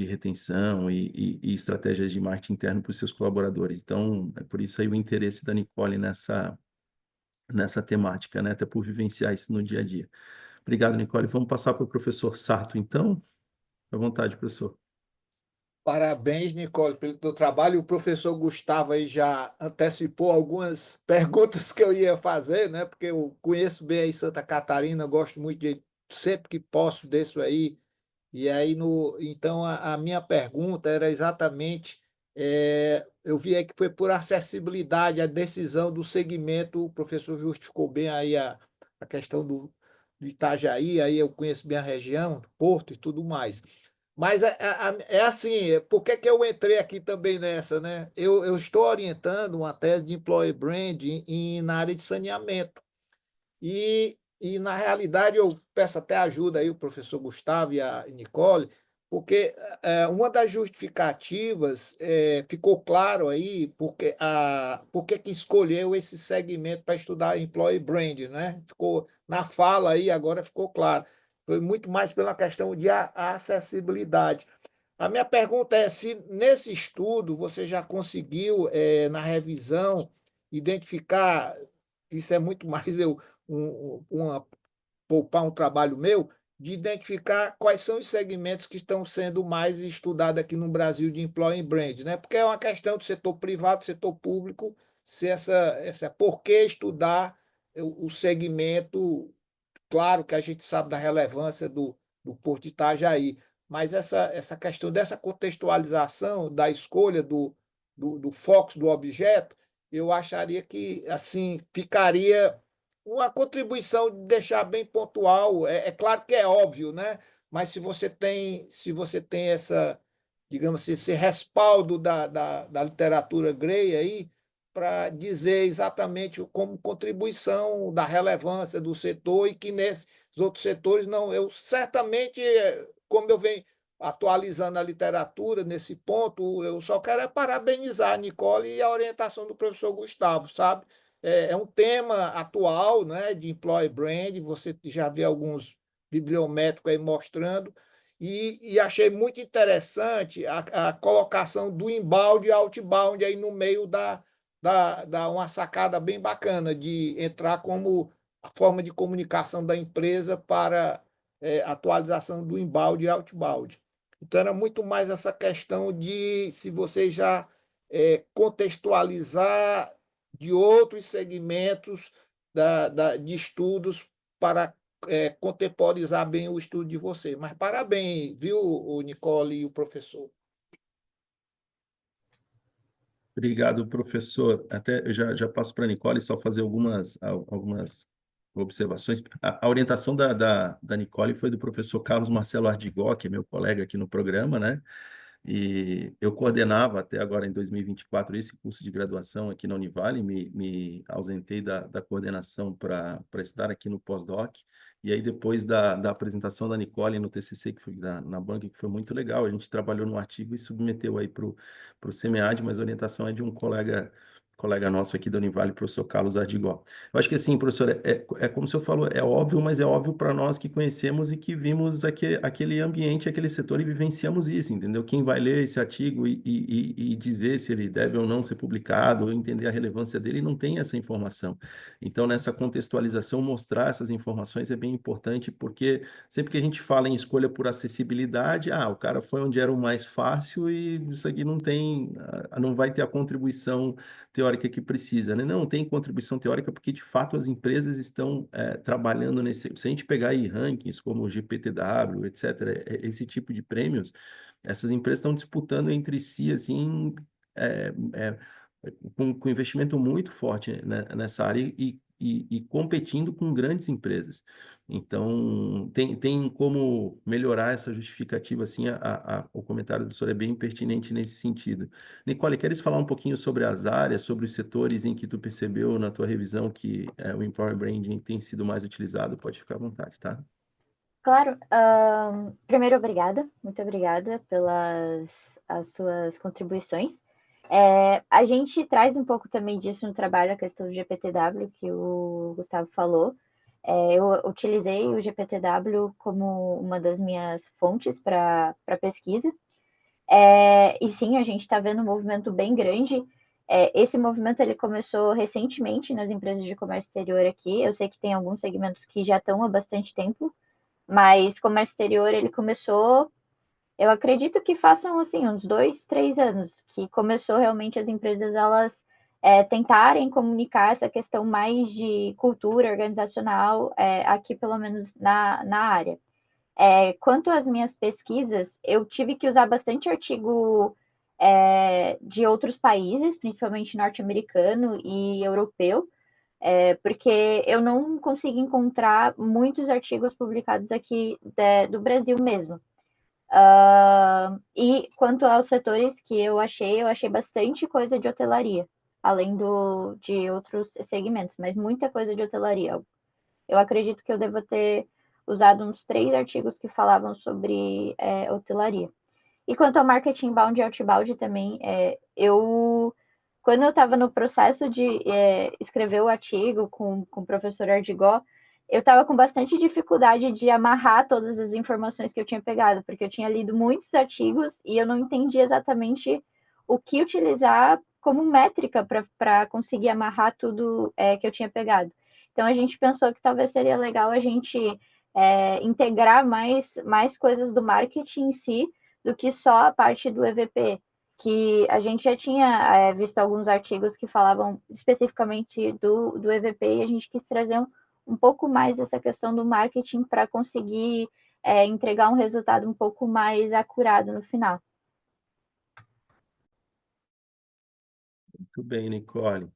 Speaker 3: retenção e estratégias de marketing interno para os seus colaboradores. Então, é por isso aí o interesse da Nicole nessa temática, né? Até por vivenciar isso no dia a dia. Obrigado, Nicole. Vamos passar para o professor Sarto, então. À vontade, professor.
Speaker 7: Parabéns, Nicole, pelo teu trabalho. O professor Gustavo aí já antecipou algumas perguntas que eu ia fazer, né? Porque eu conheço bem aí Santa Catarina, gosto muito de sempre que posso disso aí. E aí então a minha pergunta era exatamente, eu vi aí que foi por acessibilidade a decisão do segmento. O professor justificou bem aí a questão do Itajaí, aí eu conheço bem a região, do Porto e tudo mais. Mas é assim, por que que eu entrei aqui também nessa, né? Eu estou orientando uma tese de Employer Branding na área de saneamento. Na realidade, eu peço até ajuda aí o professor Gustavo e a Nicole, porque uma das justificativas ficou claro aí por que escolheu esse segmento para estudar Employer Branding, né? Ficou na fala aí, agora ficou claro. Foi muito mais pela questão de acessibilidade. A minha pergunta é se nesse estudo você já conseguiu, na revisão, identificar, isso é muito mais poupar um trabalho meu, de identificar quais são os segmentos que estão sendo mais estudados aqui no Brasil de employer brand, né? Porque é uma questão do setor privado, setor público, se essa por que estudar o segmento. Claro que a gente sabe da relevância do Porto de Itajaí, mas essa questão dessa contextualização da escolha do foco do objeto, eu acharia que assim ficaria uma contribuição de deixar bem pontual. É claro que é óbvio, né? Mas se você tem digamos assim, esse respaldo da literatura grey aí, para dizer exatamente como contribuição da relevância do setor e que nesses outros setores não. Eu certamente, como eu venho atualizando a literatura nesse ponto, eu só quero parabenizar a Nicole e a orientação do professor Gustavo, sabe? É um tema atual, né, de employer brand, você já vê alguns bibliométricos aí mostrando, e achei muito interessante a colocação do inbound e outbound aí no meio dá uma sacada bem bacana de entrar como a forma de comunicação da empresa para atualização do inbound e outbound. Então, era muito mais essa questão de se você já contextualizar de outros segmentos de estudos para contemporizar bem o estudo de você. Mas parabéns, viu, o Nicole e o professor.
Speaker 3: Obrigado, professor. Até eu já passo para a Nicole só fazer algumas observações. A orientação da Nicole foi do professor Carlos Marcelo Ardigó, que é meu colega aqui no programa, né? E eu coordenava até agora, em 2024, esse curso de graduação aqui na Univale, me ausentei da coordenação para estar aqui no pós-doc, e aí depois da apresentação da Nicole no TCC, que foi na banca, que foi muito legal, a gente trabalhou no artigo e submeteu aí para o SEMEAD, mas a orientação é de um colega nosso aqui da Univale, professor Carlos Ardigó. Eu acho que assim, professor, é como o senhor falou, é óbvio, mas é óbvio para nós que conhecemos e que vimos aquele ambiente, aquele setor e vivenciamos isso, entendeu? Quem vai ler esse artigo e dizer se ele deve ou não ser publicado, ou entender a relevância dele, não tem essa informação. Então, nessa contextualização, mostrar essas informações é bem importante, porque sempre que a gente fala em escolha por acessibilidade, o cara foi onde era o mais fácil e isso aqui não vai ter a contribuição teórica que precisa, né? Não tem contribuição teórica porque, de fato, as empresas estão trabalhando nesse... Se a gente pegar aí rankings como o GPTW, etc., esse tipo de prêmios, essas empresas estão disputando entre si, assim, com investimento muito forte, né, nessa área e competindo com grandes empresas. Então, tem como melhorar essa justificativa, assim, o comentário do senhor é bem pertinente nesse sentido. Nicole, queres falar um pouquinho sobre as áreas, sobre os setores em que tu percebeu na tua revisão que o Employer Branding tem sido mais utilizado? Pode ficar à vontade, tá?
Speaker 9: Claro. Primeiro, muito obrigada pelas as suas contribuições. A gente traz um pouco também disso no trabalho, a questão do GPTW, que o Gustavo falou. Eu utilizei o GPTW como uma das minhas fontes para pesquisa. E sim, a gente está vendo um movimento bem grande Esse movimento ele começou recentemente nas empresas de comércio exterior aqui. Eu sei que tem alguns segmentos que já estão há bastante tempo, mas comércio exterior ele começou, eu acredito que façam assim uns 2, 3 anos que começou realmente as empresas elas tentarem comunicar essa questão mais de cultura organizacional aqui pelo menos na área. Quanto às minhas pesquisas, eu tive que usar bastante artigo de outros países, principalmente norte-americano e europeu, porque eu não consigo encontrar muitos artigos publicados aqui do Brasil mesmo. E quanto aos setores que eu achei bastante coisa de hotelaria, além de outros segmentos, mas muita coisa de hotelaria. Eu acredito que eu devo ter usado uns 3 artigos que falavam sobre hotelaria. E quanto ao marketing inbound e outbound também, quando eu estava no processo de escrever o artigo com o professor Ardigó, eu estava com bastante dificuldade de amarrar todas as informações que eu tinha pegado, porque eu tinha lido muitos artigos e eu não entendia exatamente o que utilizar como métrica para conseguir amarrar tudo que eu tinha pegado. Então a gente pensou que talvez seria legal a gente integrar mais coisas do marketing em si do que só a parte do EVP, que a gente já tinha visto alguns artigos que falavam especificamente do EVP e a gente quis trazer um pouco mais dessa questão do marketing para conseguir entregar um resultado um pouco mais acurado no final.
Speaker 3: Muito bem, Nicole.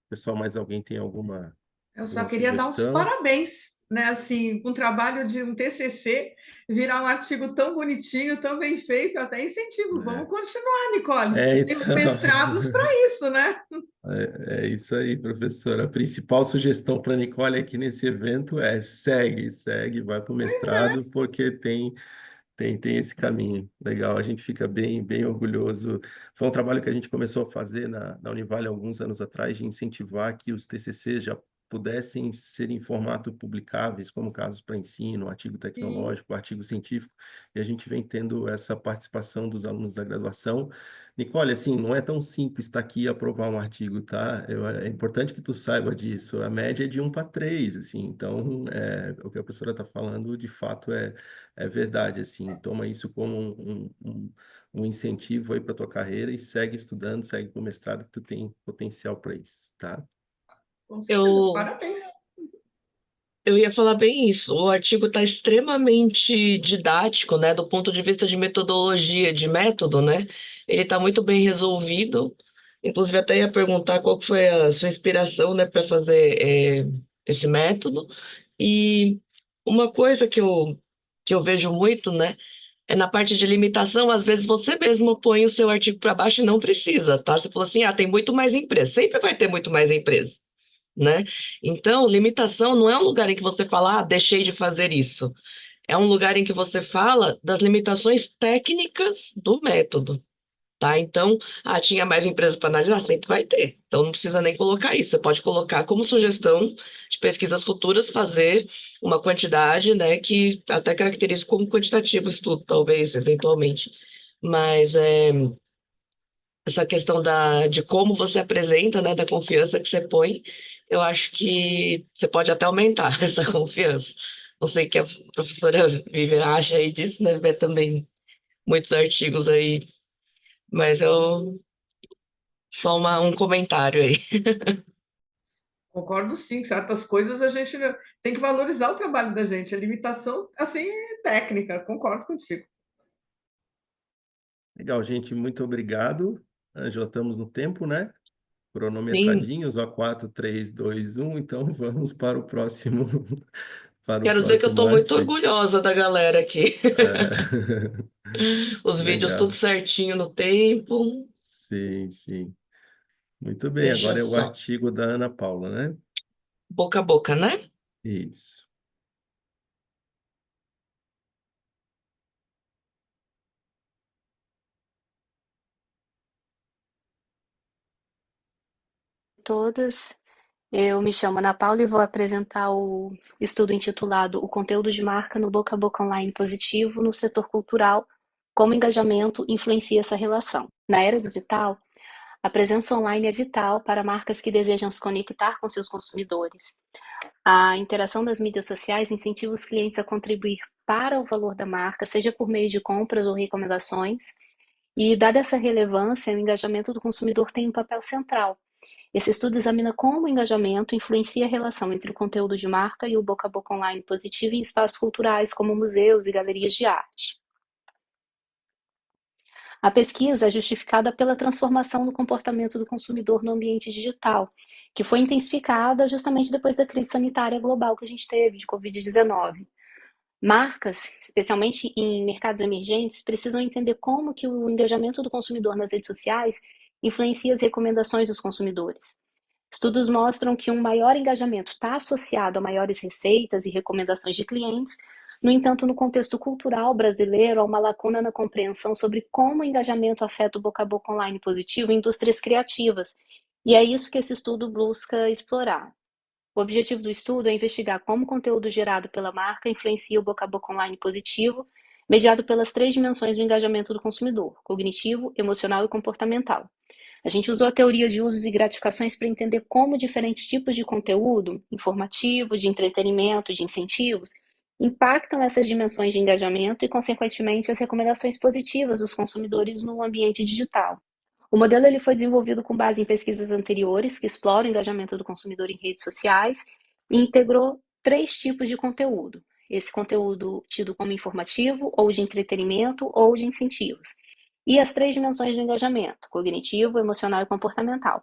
Speaker 3: Pessoal, mais alguém tem alguma
Speaker 4: Eu só queria dar uns
Speaker 3: sugestão?
Speaker 4: parabéns, né? Assim, com o trabalho de um TCC, virar um artigo tão bonitinho, tão bem feito, eu até incentivo. Vamos continuar, Nicole. Temos
Speaker 3: Então,
Speaker 4: mestrados para isso, né?
Speaker 3: é isso aí, professora. A principal sugestão para a Nicole aqui nesse evento é segue, vai para o mestrado, porque tem esse caminho. Legal, a gente fica bem orgulhoso. Foi um trabalho que a gente começou a fazer na Univale alguns anos atrás, de incentivar que os TCCs já pudessem ser em formato publicáveis, como casos para ensino, artigo tecnológico, artigo científico, e a gente vem tendo essa participação dos alunos da graduação. Nicole, assim, não é tão simples estar aqui e aprovar um artigo, tá? É importante que tu saiba disso. A média é de 1 para 3, assim, então o que a professora está falando, de fato, é verdade, assim, toma isso como um incentivo aí para tua carreira e segue estudando, segue com o mestrado, que tu tem potencial para isso, tá?
Speaker 4: Com certeza,
Speaker 1: Eu,
Speaker 4: parabéns.
Speaker 1: eu ia falar bem isso. O artigo está extremamente didático, né, do ponto de vista de metodologia, de método, né? Ele está muito bem resolvido. Inclusive, até ia perguntar qual que foi a sua inspiração, né, para fazer esse método. E uma coisa que eu vejo muito, né, é na parte de limitação, às vezes você mesmo põe o seu artigo para baixo e não precisa, tá? Você falou assim, tem muito mais empresa. Sempre vai ter muito mais empresa, né? Então, limitação não é um lugar em que você fala, deixei de fazer isso. É um lugar em que você fala das limitações técnicas do método, tá? Então, tinha mais empresas para analisar? Sempre vai ter. Então, não precisa nem colocar isso. Você pode colocar como sugestão de pesquisas futuras, fazer uma quantidade, né, que até caracteriza como quantitativo o estudo, talvez, eventualmente. Mas essa questão de como você apresenta, né, da confiança que você põe, eu acho que você pode até aumentar essa confiança. Não sei o que a professora Vivian acha aí disso, né? Vê também muitos artigos aí, mas só um comentário aí.
Speaker 4: Concordo sim, certas coisas a gente tem que valorizar o trabalho da gente. A limitação, assim, é técnica, concordo contigo.
Speaker 3: Legal, gente, muito obrigado. Já estamos no tempo, né?
Speaker 1: Sim,
Speaker 3: Cronometradinhos, ó, 4, 3, 2, 1. Então vamos para o próximo, para o
Speaker 1: quero dizer que eu
Speaker 3: próximo
Speaker 1: estou muito
Speaker 3: artigo.
Speaker 1: orgulhosa da galera aqui. Os vídeos tudo
Speaker 3: Legal.
Speaker 1: certinho no tempo.
Speaker 3: Sim. Muito bem,
Speaker 1: Deixa
Speaker 3: agora é o
Speaker 1: só.
Speaker 3: artigo da Ana Paula, né?
Speaker 1: Boca a boca, né?
Speaker 3: Isso.
Speaker 10: Todas. Eu me chamo Ana Paula e vou apresentar o estudo intitulado O conteúdo de marca no boca a boca online positivo no setor cultural, como engajamento influencia essa relação. Na era digital, A presença online é vital para marcas que desejam se conectar com seus consumidores. A interação das mídias sociais incentiva os clientes a contribuir para o valor da marca, seja por meio de compras ou recomendações. E, dada essa relevância, o engajamento do consumidor tem um papel central. Esse estudo examina como o engajamento influencia a relação entre o conteúdo de marca e o boca a boca online positivo em espaços culturais, como museus e galerias de arte. A pesquisa é justificada pela transformação no comportamento do consumidor no ambiente digital, que foi intensificada justamente depois da crise sanitária global que a gente teve de Covid-19. Marcas, especialmente em mercados emergentes, precisam entender como que o engajamento do consumidor nas redes sociais influencia as recomendações dos consumidores. Estudos mostram que um maior engajamento está associado a maiores receitas e recomendações de clientes. No entanto, no contexto cultural brasileiro, há uma lacuna na compreensão sobre como o engajamento afeta o boca a boca online positivo em indústrias criativas. E é isso que esse estudo busca explorar. O objetivo do estudo é investigar como o conteúdo gerado pela marca influencia o boca a boca online positivo, mediado pelas 3 dimensões do engajamento do consumidor: cognitivo, emocional e comportamental. A gente usou a teoria de usos e gratificações para entender como diferentes tipos de conteúdo, informativo, de entretenimento, de incentivos, impactam essas dimensões de engajamento e, consequentemente, as recomendações positivas dos consumidores no ambiente digital. O modelo ele foi desenvolvido com base em pesquisas anteriores que exploram o engajamento do consumidor em redes sociais e integrou 3 tipos de conteúdo. Esse conteúdo tido como informativo, ou de entretenimento, ou de incentivos. E as 3 dimensões do engajamento: cognitivo, emocional e comportamental.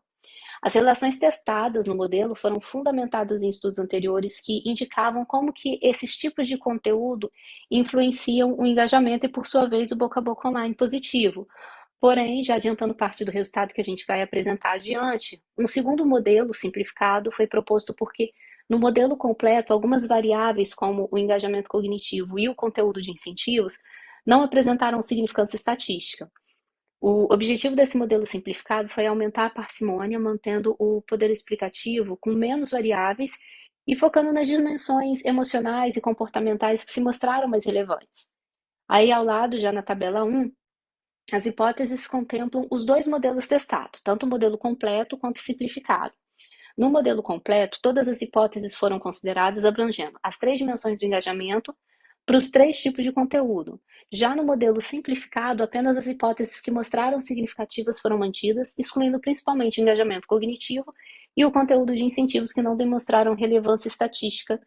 Speaker 10: As relações testadas no modelo foram fundamentadas em estudos anteriores que indicavam como que esses tipos de conteúdo influenciam o engajamento e, por sua vez, o boca a boca online positivo. Porém, já adiantando parte do resultado que a gente vai apresentar adiante, um segundo modelo simplificado foi proposto porque, no modelo completo, algumas variáveis, como o engajamento cognitivo e o conteúdo de incentivos, não apresentaram significância estatística. O objetivo desse modelo simplificado foi aumentar a parcimônia, mantendo o poder explicativo com menos variáveis e focando nas dimensões emocionais e comportamentais que se mostraram mais relevantes. Aí, ao lado, já na tabela 1, as hipóteses contemplam os 2 modelos testados, tanto o modelo completo quanto simplificado. No modelo completo, todas as hipóteses foram consideradas abrangendo as 3 dimensões do engajamento para os 3 tipos de conteúdo. Já no modelo simplificado, apenas as hipóteses que mostraram significativas foram mantidas, excluindo principalmente o engajamento cognitivo e o conteúdo de incentivos que não demonstraram relevância estatística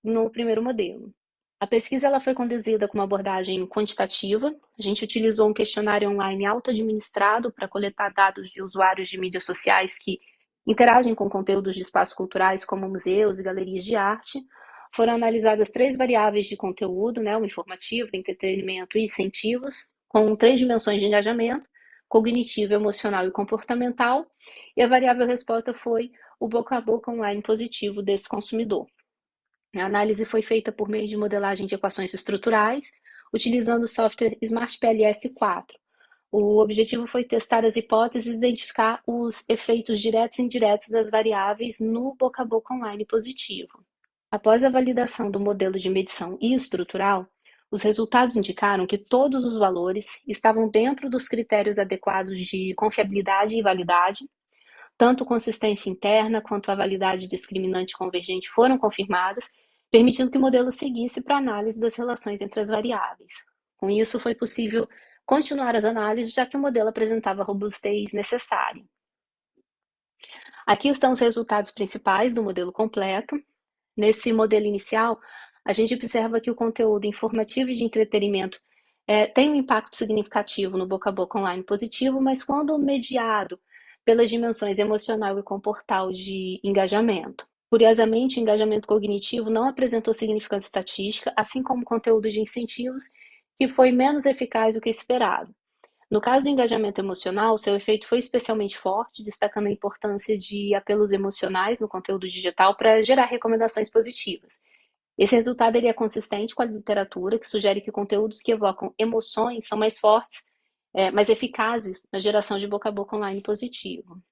Speaker 10: no primeiro modelo. A pesquisa ela foi conduzida com uma abordagem quantitativa. A gente utilizou um questionário online auto-administrado para coletar dados de usuários de mídias sociais que interagem com conteúdos de espaços culturais como museus e galerias de arte. Foram analisadas 3 variáveis de conteúdo, o informativo, entretenimento e incentivos, com 3 dimensões de engajamento: cognitivo, emocional e comportamental. E a variável resposta foi o boca a boca online positivo desse consumidor. A análise foi feita por meio de modelagem de equações estruturais, utilizando o software SmartPLS4. O objetivo foi testar as hipóteses e identificar os efeitos diretos e indiretos das variáveis no boca a boca online positivo. Após a validação do modelo de medição e estrutural, os resultados indicaram que todos os valores estavam dentro dos critérios adequados de confiabilidade e validade. Tanto consistência interna quanto a validade discriminante convergente foram confirmadas, permitindo que o modelo seguisse para a análise das relações entre as variáveis. Com isso, foi possível continuar as análises, já que o modelo apresentava a robustez necessária. Aqui estão os resultados principais do modelo completo. Nesse modelo inicial, a gente observa que o conteúdo informativo e de entretenimento tem um impacto significativo no boca a boca online positivo, mas quando mediado pelas dimensões emocional e comportal de engajamento. Curiosamente, o engajamento cognitivo não apresentou significância estatística, assim como o conteúdo de incentivos, que foi menos eficaz do que esperado. No caso do engajamento emocional, seu efeito foi especialmente forte, destacando a importância de apelos emocionais no conteúdo digital para gerar recomendações positivas. Esse resultado ele é consistente com a literatura, que sugere que conteúdos que evocam emoções são mais fortes, mais eficazes na geração de boca a boca online positivo.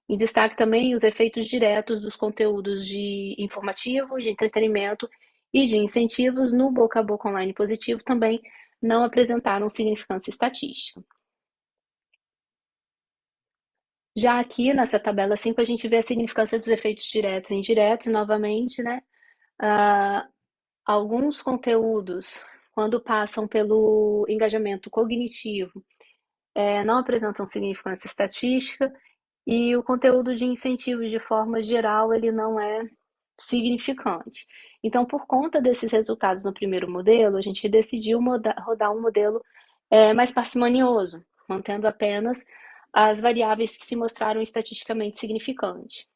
Speaker 10: Em destaque também os efeitos diretos dos conteúdos de informativo, de entretenimento e de incentivos no boca a boca online positivo também não apresentaram significância estatística. Já aqui nessa tabela 5 a gente vê a significância dos efeitos diretos e indiretos, e novamente, né? ah, Alguns conteúdos, quando passam pelo engajamento cognitivo, não apresentam significância estatística, e o conteúdo de incentivos, de forma geral, ele não é significante. Então, por conta desses resultados no primeiro modelo, a gente decidiu rodar um modelo mais parcimonioso, mantendo apenas as variáveis que se mostraram estatisticamente significantes.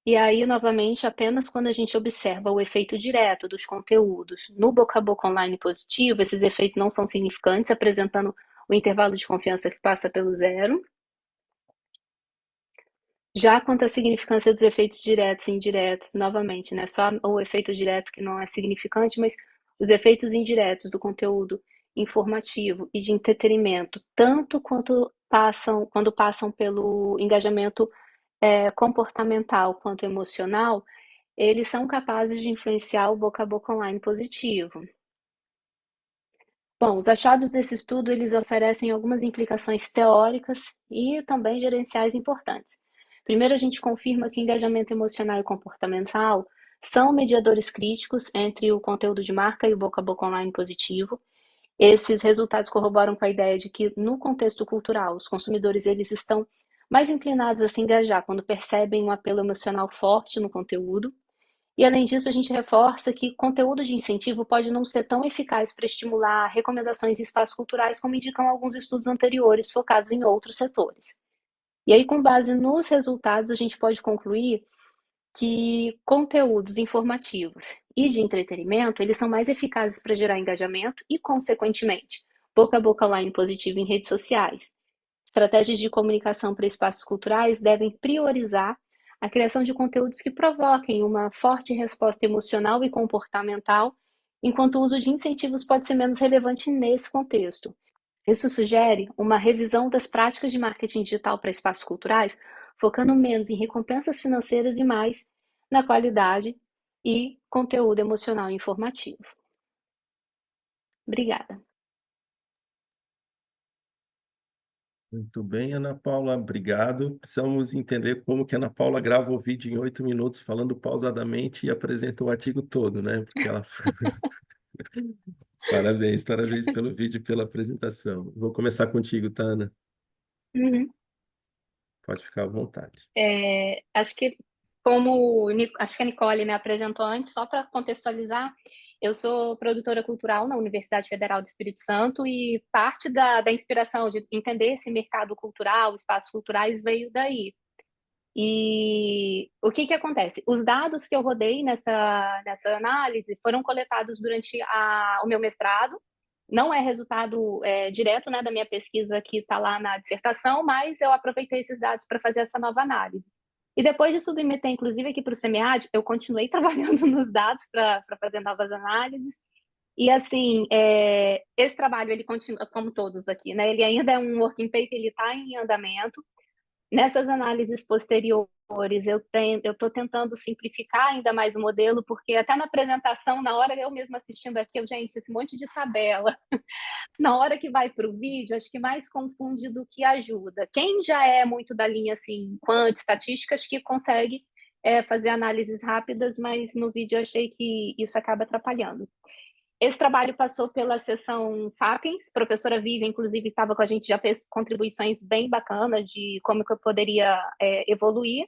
Speaker 10: E aí, novamente, apenas quando a gente observa o efeito direto dos conteúdos no boca a boca online positivo, esses efeitos não são significantes, apresentando o intervalo de confiança que passa pelo zero. Já quanto à significância dos efeitos diretos e indiretos, novamente, né? Só o efeito direto que não é significante, mas os efeitos indiretos do conteúdo informativo e de entretenimento, tanto quando passam pelo engajamento comportamental quanto emocional, eles são capazes de influenciar o boca a boca online positivo. Bom, os achados desse estudo, eles oferecem algumas implicações teóricas e também gerenciais importantes. Primeiro, a gente confirma que engajamento emocional e comportamental são mediadores críticos entre o conteúdo de marca e o boca a boca online positivo. Esses resultados corroboram com a ideia de que, no contexto cultural, os consumidores eles estão mais inclinados a se engajar quando percebem um apelo emocional forte no conteúdo. E, além disso, a gente reforça que conteúdo de incentivo pode não ser tão eficaz para estimular recomendações em espaços culturais, como indicam alguns estudos anteriores focados em outros setores. E aí, com base nos resultados, a gente pode concluir que conteúdos informativos e de entretenimento, eles são mais eficazes para gerar engajamento e, consequentemente, boca a boca online positivo em redes sociais. Estratégias de comunicação para espaços culturais devem priorizar a criação de conteúdos que provoquem uma forte resposta emocional e comportamental, enquanto o uso de incentivos pode ser menos relevante nesse contexto. Isso sugere uma revisão das práticas de marketing digital para espaços culturais, focando menos em recompensas financeiras e mais na qualidade e conteúdo emocional e informativo. Obrigada.
Speaker 3: Muito bem, Ana Paula, obrigado. Precisamos entender como que a Ana Paula grava o vídeo em 8 minutos, falando pausadamente e apresenta o artigo todo, né? Porque ela... Parabéns, parabéns pelo vídeo e pela apresentação. Vou começar contigo, tá, Ana?
Speaker 10: Uhum.
Speaker 3: Pode ficar à vontade.
Speaker 10: Acho que acho que a Nicole me apresentou antes, só para contextualizar, eu sou produtora cultural na Universidade Federal do Espírito Santo e parte da inspiração de entender esse mercado cultural, espaços culturais, veio daí. E o que acontece? Os dados que eu rodei nessa análise foram coletados durante o meu mestrado. Não é resultado direto, né, da minha pesquisa que está lá na dissertação, mas eu aproveitei esses dados para fazer essa nova análise. E depois de submeter, inclusive, aqui para o SEMEAD, eu continuei trabalhando nos dados para fazer novas análises. E, assim, esse trabalho, ele continua, como todos aqui, né? Ele ainda é um working paper, ele está em andamento. Nessas análises posteriores, eu estou tentando simplificar ainda mais o modelo, porque até na apresentação, na hora eu mesma assistindo aqui, gente, esse monte de tabela, na hora que vai para o vídeo, acho que mais confunde do que ajuda. Quem já é muito da linha assim, quant, estatística, acho que consegue fazer análises rápidas, mas no vídeo eu achei que isso acaba atrapalhando. Esse trabalho passou pela sessão Sapiens, a professora Vivian, inclusive, estava com a gente, já fez contribuições bem bacanas de como que eu poderia evoluir.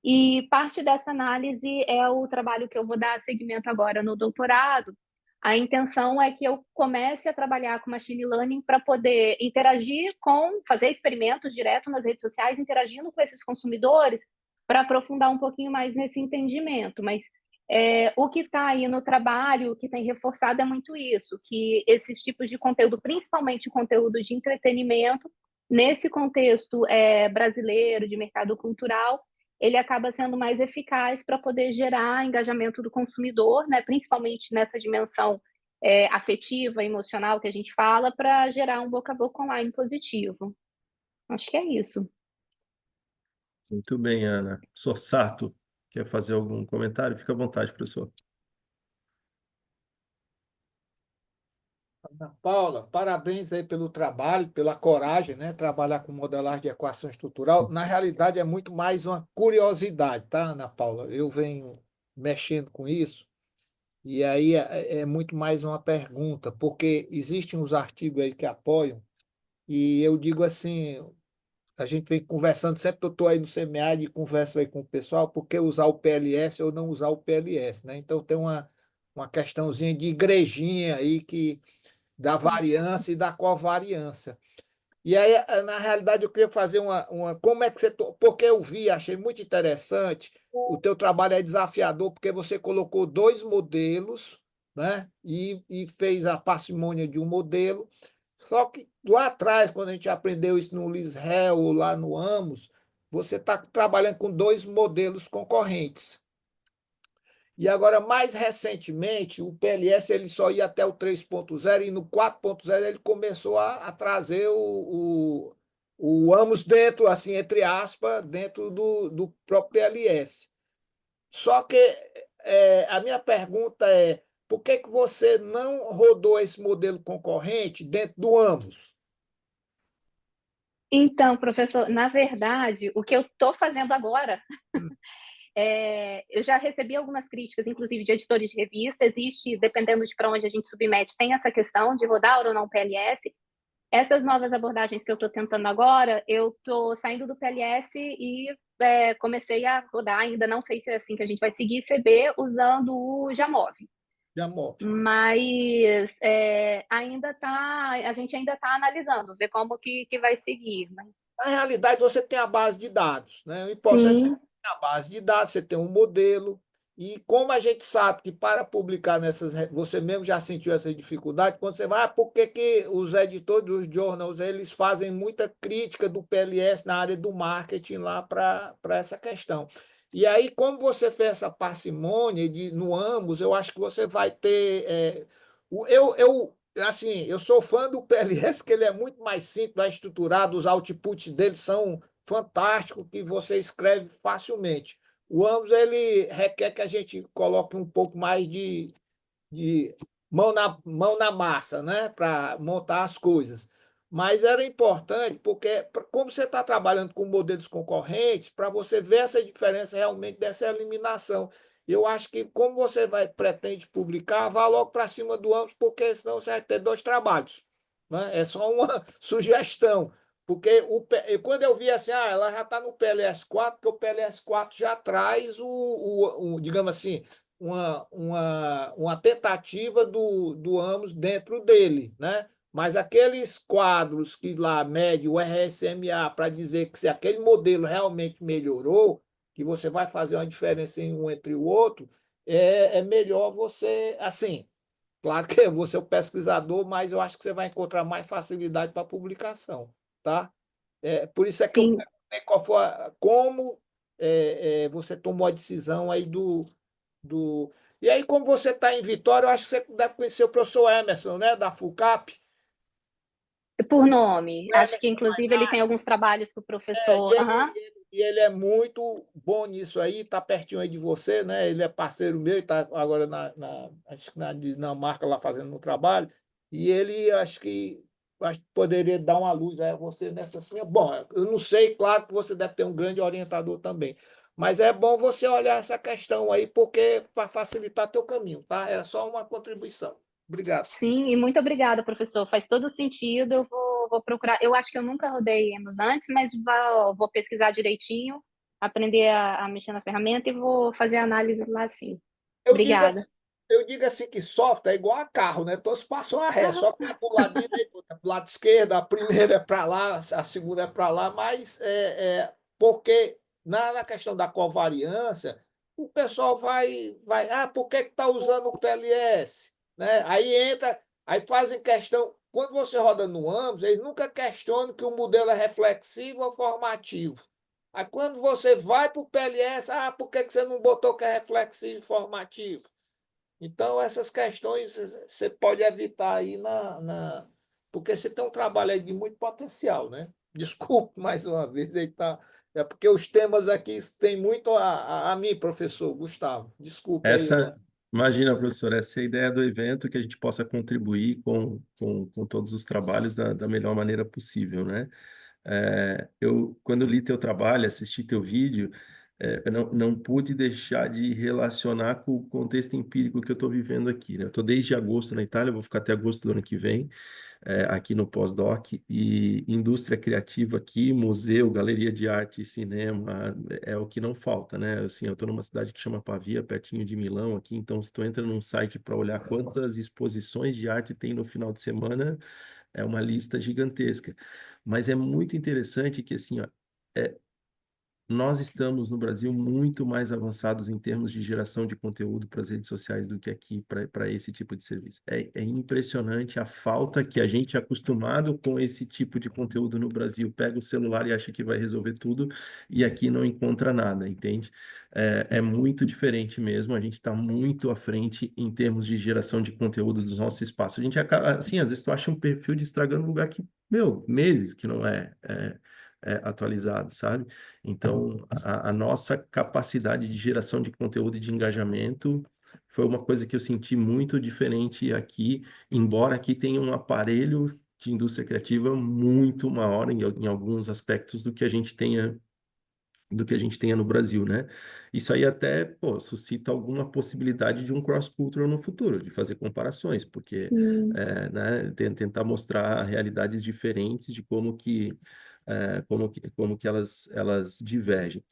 Speaker 10: E parte dessa análise é o trabalho que eu vou dar seguimento agora no doutorado. A intenção é que eu comece a trabalhar com machine learning para poder interagir fazer experimentos direto nas redes sociais, interagindo com esses consumidores, para aprofundar um pouquinho mais nesse entendimento. Mas o que está aí no trabalho, o que tem reforçado é muito isso, que esses tipos de conteúdo, principalmente o conteúdo de entretenimento, nesse contexto brasileiro, de mercado cultural, ele acaba sendo mais eficaz para poder gerar engajamento do consumidor, né, principalmente nessa dimensão afetiva, emocional que a gente fala, para gerar um boca a boca online positivo. Acho que é isso.
Speaker 3: Muito bem, Ana. Sorsato, quer fazer algum comentário? Fica à vontade, professor.
Speaker 7: Ana Paula, parabéns aí pelo trabalho, pela coragem, né? Trabalhar com modelagem de equação estrutural. Na realidade, é muito mais uma curiosidade, tá, Ana Paula? Eu venho mexendo com isso, e aí é muito mais uma pergunta, porque existem os artigos aí que apoiam, e eu digo assim, a gente vem conversando, sempre que eu estou aí no CMEAD e converso aí com o pessoal, por que usar o PLS ou não usar o PLS, né? Então tem uma questãozinha de igrejinha aí que da variância e da covariância. E aí, na realidade, eu queria fazer como é que você. Porque eu vi, achei muito interessante. O teu trabalho é desafiador, porque você colocou dois modelos, né? E fez a parcimônia de um modelo. Só que lá atrás, quando a gente aprendeu isso no LISREL ou lá no AMOS, você está trabalhando com dois modelos concorrentes. E agora, mais recentemente, o PLS ele só ia até o 3.0 e no 4.0 ele começou a trazer o AMOS dentro, assim, entre aspas, dentro do próprio PLS. Só que a minha pergunta é, por que você não rodou esse modelo concorrente dentro do AMOS?
Speaker 10: Então, professor, na verdade, o que eu estou fazendo agora, eu já recebi algumas críticas, inclusive de editores de revista. Existe, dependendo de para onde a gente submete, tem essa questão de rodar ou não PLS. Essas novas abordagens que eu estou tentando agora, eu estou saindo do PLS e comecei a rodar, ainda não sei se é assim que a gente vai seguir, CB, usando o Jamov.
Speaker 7: Jamov.
Speaker 10: Mas a gente ainda está analisando, ver como que vai seguir. Mas...
Speaker 7: Na realidade, você tem a base de dados, né? O importante
Speaker 10: Sim.
Speaker 7: é ter a base de dados, você tem um modelo. E como a gente sabe que para publicar nessas, você mesmo já sentiu essa dificuldade, quando você vai, por que que os editores dos journals, eles fazem muita crítica do PLS na área do marketing lá para essa questão. E aí, como você fez essa parcimônia no ambos, eu acho que você vai ter... assim, eu sou fã do PLS, que ele é muito mais simples, mais estruturado, os outputs dele são fantásticos, que você escreve facilmente. O ambos ele requer que a gente coloque um pouco mais de mão na massa, né, para montar as coisas. Mas era importante, porque como você está trabalhando com modelos concorrentes, para você ver essa diferença realmente dessa eliminação. Eu acho que, como você pretende publicar, vá logo para cima do ambos, porque senão você vai ter dois trabalhos. Né? É só uma sugestão. Porque quando eu vi assim, ela já está no PLS4, porque o PLS4 já traz digamos assim, uma tentativa do Amos dentro dele, né? Mas aqueles quadros que lá mede o RSMA para dizer que se aquele modelo realmente melhorou, que você vai fazer uma diferença em um entre o outro, é melhor você, assim, claro que você é o pesquisador, mas eu acho que você vai encontrar mais facilidade para publicação, tá? Por isso é que eu
Speaker 10: Sim.
Speaker 7: perguntei como você tomou a decisão aí do... E aí, como você está em Vitória, eu acho que você deve conhecer o professor Emerson, né, da FUCAP.
Speaker 10: Por nome.
Speaker 7: O
Speaker 10: Acho que,
Speaker 7: Emerson
Speaker 10: inclusive, ele tem alguns trabalhos que o professor...
Speaker 7: e ele é muito bom nisso aí, está pertinho aí de você, né? Ele é parceiro meu e está agora acho que na Dinamarca lá fazendo um trabalho. E ele acho que poderia dar uma luz a você nessa assim. Bom, eu não sei, claro que você deve ter um grande orientador também. Mas é bom você olhar essa questão aí, porque para facilitar teu caminho, tá? Era só uma contribuição. Obrigado.
Speaker 10: Sim, e muito obrigada, professor. Faz todo sentido. Eu vou procurar. Eu acho que eu nunca rodei Emos antes, mas vou pesquisar direitinho, aprender a mexer na ferramenta e vou fazer análise lá sim. Obrigada.
Speaker 7: Eu digo assim que software é igual a carro, né? Todos passam a ré, só que é para o lado direito, outra para o lado esquerdo, a primeira é para lá, a segunda é para lá, mas porque na questão da covariância, o pessoal vai, por que está usando o PLS? Né? Aí fazem questão, quando você roda no ambos, eles nunca questionam que o modelo é reflexivo ou formativo. Aí quando você vai para o PLS, por que você não botou que é reflexivo e formativo? Então, essas questões você pode evitar aí porque você tem um trabalho aí de muito potencial, né? Desculpe mais uma vez, é porque os temas aqui têm muito a mim, professor Gustavo. Desculpe aí.
Speaker 3: Imagina, professor, essa é a ideia do evento, que a gente possa contribuir com todos os trabalhos da melhor maneira possível, né? Quando eu li teu trabalho, assisti teu vídeo, eu não pude deixar de relacionar com o contexto empírico que eu estou vivendo aqui, né? Eu estou desde agosto na Itália, vou ficar até agosto do ano que vem, aqui no pós-doc, e indústria criativa aqui, museu, galeria de arte e cinema, é o que não falta, né? Assim, eu estou numa cidade que chama Pavia, pertinho de Milão aqui, então se tu entra num site para olhar quantas exposições de arte tem no final de semana, é uma lista gigantesca. Mas é muito interessante que, assim, ó, é, nós estamos no Brasil muito mais avançados em termos de geração de conteúdo para as redes sociais do que aqui para esse tipo de serviço. É impressionante a falta que a gente é acostumado com esse tipo de conteúdo no Brasil. Pega o celular e acha que vai resolver tudo e aqui não encontra nada, entende? É muito diferente mesmo. A gente está muito à frente em termos de geração de conteúdo dos nossos espaços. A gente acaba, assim, às vezes tu acha um perfil de estragando um lugar que, meu, meses que não é atualizado, sabe? Então, a nossa capacidade de geração de conteúdo e de engajamento foi uma coisa que eu senti muito diferente aqui, embora aqui tenha um aparelho de indústria criativa muito maior em alguns aspectos do que a gente tenha no Brasil, né? Isso aí até, pô, suscita alguma possibilidade de um cross-cultural no futuro, de fazer comparações, porque,
Speaker 8: Sim.
Speaker 3: né, tentar mostrar realidades diferentes de como que elas divergem.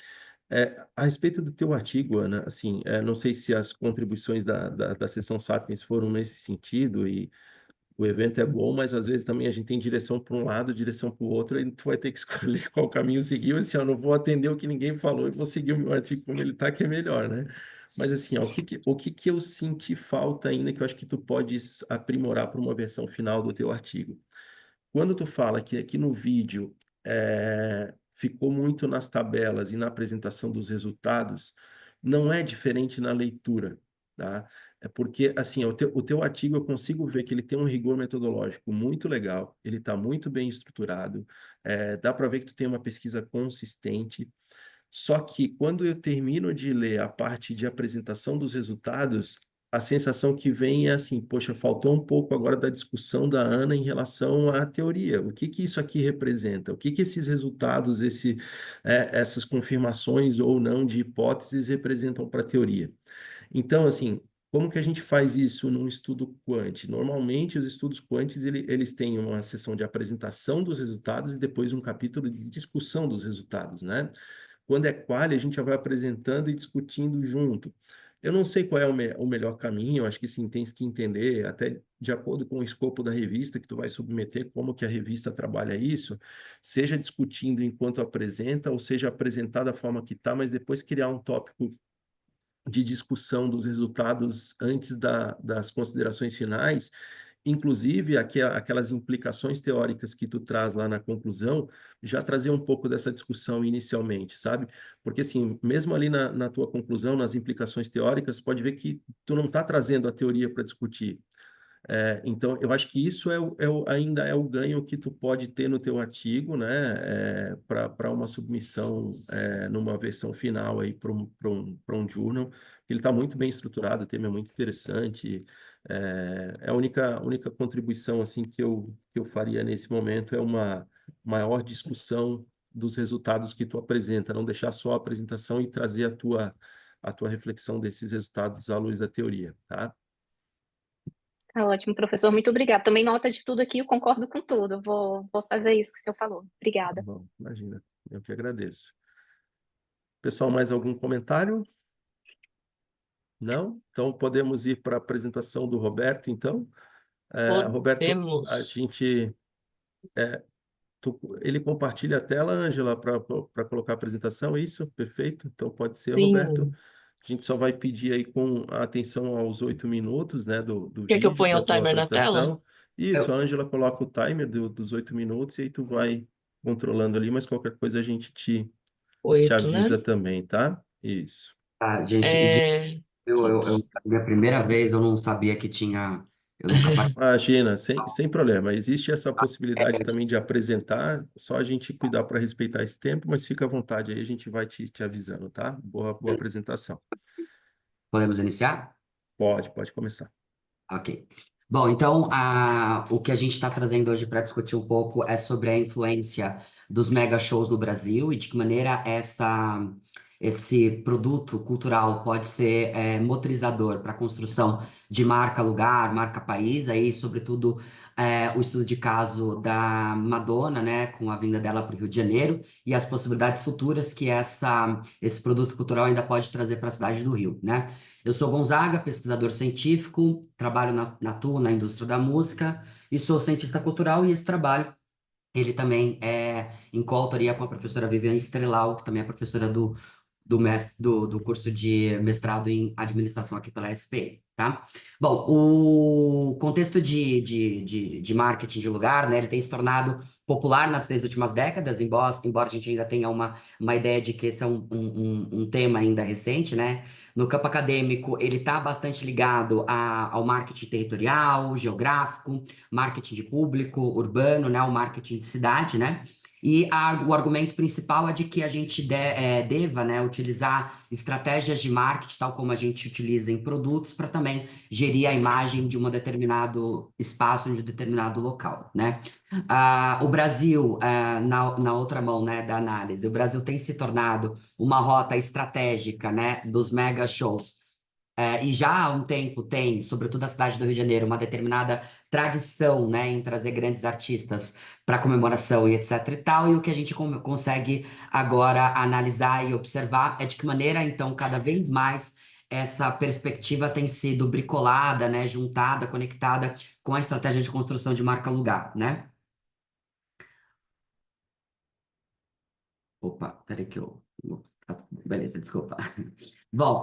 Speaker 3: A respeito do teu artigo, Ana, assim, não sei se as contribuições da Seção Sapiens foram nesse sentido, e o evento é bom, mas às vezes também a gente tem direção para um lado, direção para o outro, e tu vai ter que escolher qual caminho seguir. Assim, eu não vou atender o que ninguém falou e vou seguir o meu artigo como ele está, que é melhor, né? Mas assim, ó, o que que eu senti falta ainda, que eu acho que tu podes aprimorar para uma versão final do teu artigo? Quando tu fala que aqui no vídeo ficou muito nas tabelas e na apresentação dos resultados, não é diferente na leitura, tá? É porque, assim, o teu artigo eu consigo ver que ele tem um rigor metodológico muito legal, ele está muito bem estruturado, dá para ver que tu tem uma pesquisa consistente, só que quando eu termino de ler a parte de apresentação dos resultados, a sensação que vem é assim, poxa, faltou um pouco agora da discussão da Ana em relação à teoria. O que que isso aqui representa? O que que esses resultados, essas confirmações ou não de hipóteses representam para a teoria? Então, assim, como que a gente faz isso num estudo quant? Normalmente, os estudos quantes, eles têm uma sessão de apresentação dos resultados e depois um capítulo de discussão dos resultados, né? Quando é quali, a gente já vai apresentando e discutindo junto. Eu não sei qual é o melhor caminho, eu acho que sim, tens que entender, até de acordo com o escopo da revista que tu vai submeter, como que a revista trabalha isso, seja discutindo enquanto apresenta, ou seja apresentar da forma que está, mas depois criar um tópico de discussão dos resultados antes das considerações finais, inclusive aquelas implicações teóricas que tu traz lá na conclusão, já trazer um pouco dessa discussão inicialmente, sabe? Porque, assim, mesmo ali na tua conclusão, nas implicações teóricas, pode ver que tu não está trazendo a teoria para discutir. Então, eu acho que isso ainda é o ganho que tu pode ter no teu artigo, né, para uma submissão numa versão final aí para um journal. Ele está muito bem estruturado, o tema é muito interessante. A única contribuição assim que eu faria nesse momento é uma maior discussão dos resultados que tu apresenta, não deixar só a apresentação e trazer a tua reflexão desses resultados à luz da teoria, tá?
Speaker 10: Tá ótimo, professor. Muito obrigada. Tomei nota de tudo aqui, eu concordo com tudo. Vou fazer isso que o senhor falou. Obrigada.
Speaker 3: Bom, imagina, eu que agradeço. Pessoal, mais algum comentário? Não? Então podemos ir para a apresentação do Roberto, então. Roberto, a
Speaker 1: Podemos.
Speaker 3: gente, ele compartilha a tela, Ângela, para colocar a apresentação, é isso? Perfeito. Então pode ser, Roberto.
Speaker 1: Sim.
Speaker 3: A gente só vai pedir aí com atenção aos 8 minutos, né, do
Speaker 1: Quer que eu
Speaker 3: vídeo
Speaker 1: ponha
Speaker 3: para
Speaker 1: o
Speaker 3: a tua
Speaker 1: timer na tela?
Speaker 3: apresentação. Isso, a
Speaker 2: Eu,
Speaker 3: Ângela coloca o timer dos 8 minutos e aí tu vai controlando ali, mas qualquer coisa a gente te
Speaker 1: 8, né?
Speaker 3: avisa também, tá? Isso.
Speaker 2: gente,
Speaker 1: É...
Speaker 2: minha primeira vez eu não sabia que tinha, eu nunca participei.
Speaker 3: Imagina, sem problema. Existe essa possibilidade também de apresentar, só a gente cuidar para respeitar esse tempo, mas fica à vontade aí, a gente vai te avisando, tá? Boa apresentação.
Speaker 2: Podemos iniciar?
Speaker 3: Pode começar.
Speaker 2: Ok. Bom, então, o que a gente está trazendo hoje para discutir um pouco é sobre a influência dos mega shows no Brasil e de que maneira esse produto cultural pode ser motorizador para a construção de marca-lugar, marca-país, aí, sobretudo, o estudo de caso da Madonna, né, com a vinda dela para o Rio de Janeiro e as possibilidades futuras que esse produto cultural ainda pode trazer para a cidade do Rio, né? Eu sou Gonzaga, pesquisador científico, trabalho atuo na indústria da música e sou cientista cultural e esse trabalho, ele também é em coautoria com a professora Viviane Strelau, que também é professora do curso de mestrado em administração aqui pela SPM, tá? Bom, o contexto de marketing de lugar, né, ele tem se tornado popular nas 3 últimas décadas, embora a gente ainda tenha uma ideia de que esse é um tema ainda recente, né? No campo acadêmico, ele está bastante ligado ao marketing territorial, geográfico, marketing de público, urbano, né? O marketing de cidade, né? E o argumento principal é de que a gente deva, né, utilizar estratégias de marketing, tal como a gente utiliza em produtos, para também gerir a imagem de um determinado espaço, de um determinado local, né? O Brasil, na outra mão, né, da análise, o Brasil tem se tornado uma rota estratégica, né, dos mega shows. E já há um tempo tem, sobretudo a cidade do Rio de Janeiro, uma determinada tradição, né, em trazer grandes artistas para comemoração e etc e tal, e o que a gente consegue agora analisar e observar é de que maneira, então, cada vez mais essa perspectiva tem sido bricolada, né, juntada, conectada com a estratégia de construção de marca-lugar, né? Opa, peraí que eu... Beleza, desculpa. Bom,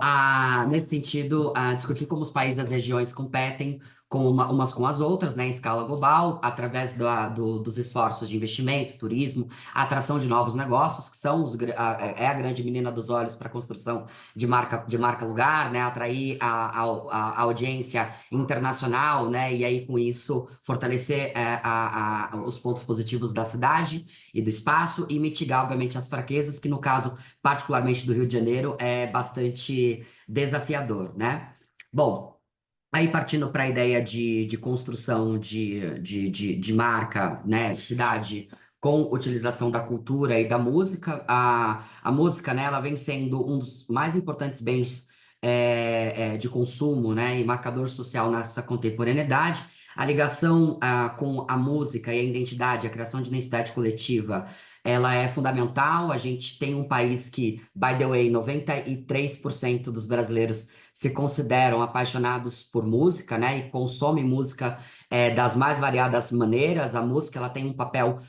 Speaker 2: nesse sentido, discutir como os países e as regiões competem umas com as outras, né, em escala global, através dos esforços de investimento, turismo, atração de novos negócios, que são a grande menina dos olhos para a construção de marca-lugar, né, atrair a audiência internacional, né, e aí com isso fortalecer os pontos positivos da cidade e do espaço e mitigar, obviamente, as fraquezas, que no caso, particularmente do Rio de Janeiro, é bastante desafiador, né? Bom, aí partindo para a ideia de construção de marca, né, cidade, com utilização da cultura e da música, a música, né, ela vem sendo um dos mais importantes bens de consumo, né, e marcador social nessa contemporaneidade. A ligação com a música e a identidade, a criação de identidade coletiva, ela é fundamental. A gente tem um país que, by the way, 93% dos brasileiros se consideram apaixonados por música, né? E consomem música das mais variadas maneiras. A música, ela tem um papel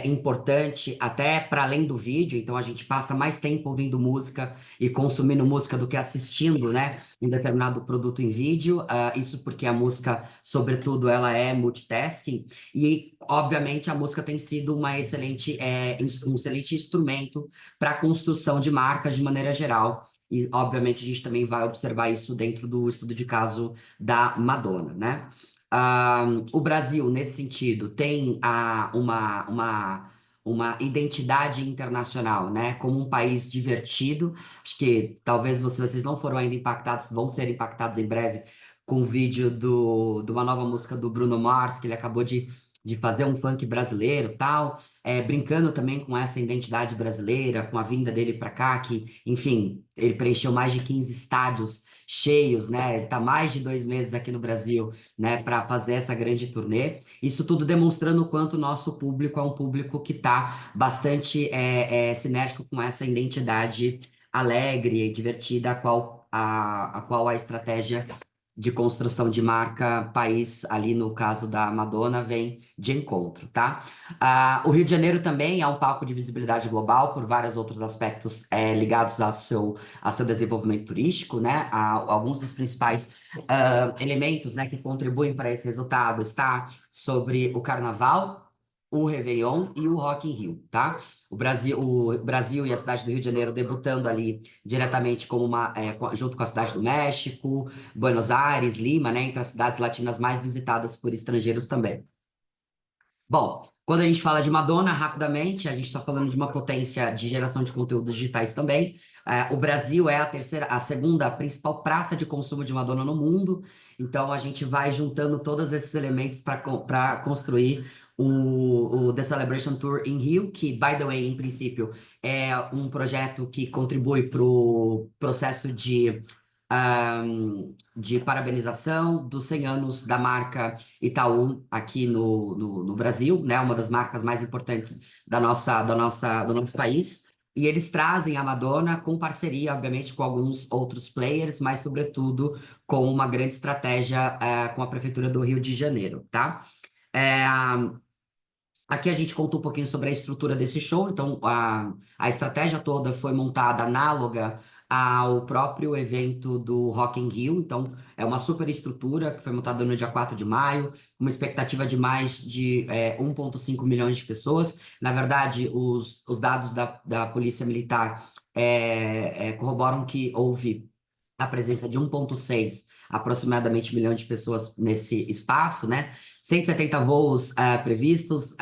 Speaker 2: importante até para além do vídeo, então a gente passa mais tempo ouvindo música e consumindo música do que assistindo, né, um determinado produto em vídeo. Isso porque a música, sobretudo, ela é multitasking e, obviamente, a música tem sido um excelente instrumento para a construção de marcas de maneira geral. E, obviamente, a gente também vai observar isso dentro do estudo de caso da Madonna, né? O Brasil, nesse sentido, tem uma identidade internacional, né? Como um país divertido. Acho que talvez vocês não foram ainda impactados, vão ser impactados em breve com o vídeo de uma nova música do Bruno Mars, que ele acabou de fazer um funk brasileiro e tal, brincando também com essa identidade brasileira, com a vinda dele para cá, que, enfim, ele preencheu mais de 15 estádios cheios, né? Ele está mais de 2 meses aqui no Brasil, né, para fazer essa grande turnê. Isso tudo demonstrando o quanto o nosso público é um público que está bastante sinérgico com essa identidade alegre e divertida, a qual a estratégia de construção de marca país, ali no caso da Madonna, vem de encontro, tá? O Rio de Janeiro também é um palco de visibilidade global por vários outros aspectos ligados ao seu desenvolvimento turístico, né? Alguns dos principais elementos, né, que contribuem para esse resultado está sobre o Carnaval, o Réveillon e o Rock in Rio, tá? O Brasil e a cidade do Rio de Janeiro debutando ali diretamente como junto com a cidade do México, Buenos Aires, Lima, né, entre as cidades latinas mais visitadas por estrangeiros também. Bom, Quando a gente fala de Madonna, rapidamente, a gente está falando de uma potência de geração de conteúdos digitais também. O Brasil é a segunda principal praça de consumo de Madonna no mundo. Então, a gente vai juntando todos esses elementos para construir o The Celebration Tour em Rio, que, by the way, em princípio, é um projeto que contribui para o processo de parabenização dos 100 anos da marca Itaú aqui no Brasil, né? Uma das marcas mais importantes do nosso país. E eles trazem a Madonna com parceria, obviamente, com alguns outros players, mas, sobretudo, com uma grande estratégia com a Prefeitura do Rio de Janeiro, tá? É, Aqui a gente conta um pouquinho sobre a estrutura desse show. Então, a estratégia toda foi montada análoga ao próprio evento do Rock in Rio. Então, é uma super estrutura que foi montada no dia 4 de maio, uma expectativa de mais de 1,5 milhões de pessoas. Na verdade, os dados da Polícia Militar corroboram que houve a presença de 1,6 aproximadamente milhões de pessoas nesse espaço, né? 170 voos previstos,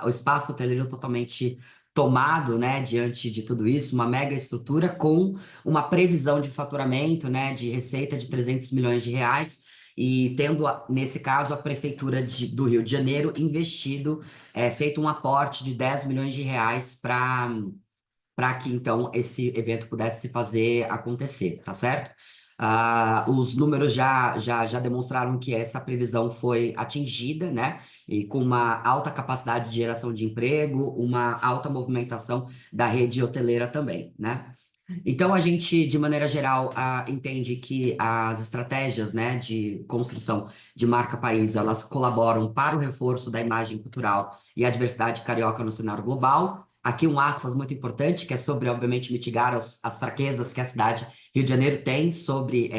Speaker 2: o espaço hoteleiro totalmente tomado, né, diante de tudo isso, uma mega estrutura com uma previsão de faturamento, né, de receita de 300 milhões de reais, e tendo, nesse caso, a Prefeitura do Rio de Janeiro investido, feito um aporte de 10 milhões de reais para que, então, esse evento pudesse se fazer acontecer, tá certo? Os números já demonstraram que essa previsão foi atingida, né? E com uma alta capacidade de geração de emprego, uma alta movimentação da rede hoteleira também, né? Então, a gente, de maneira geral, entende que as estratégias, né, de construção de marca-país, elas colaboram para o reforço da imagem cultural e a diversidade carioca no cenário global. Aqui um aspas muito importante, que é sobre, obviamente, mitigar as fraquezas que a cidade Rio de Janeiro tem sobre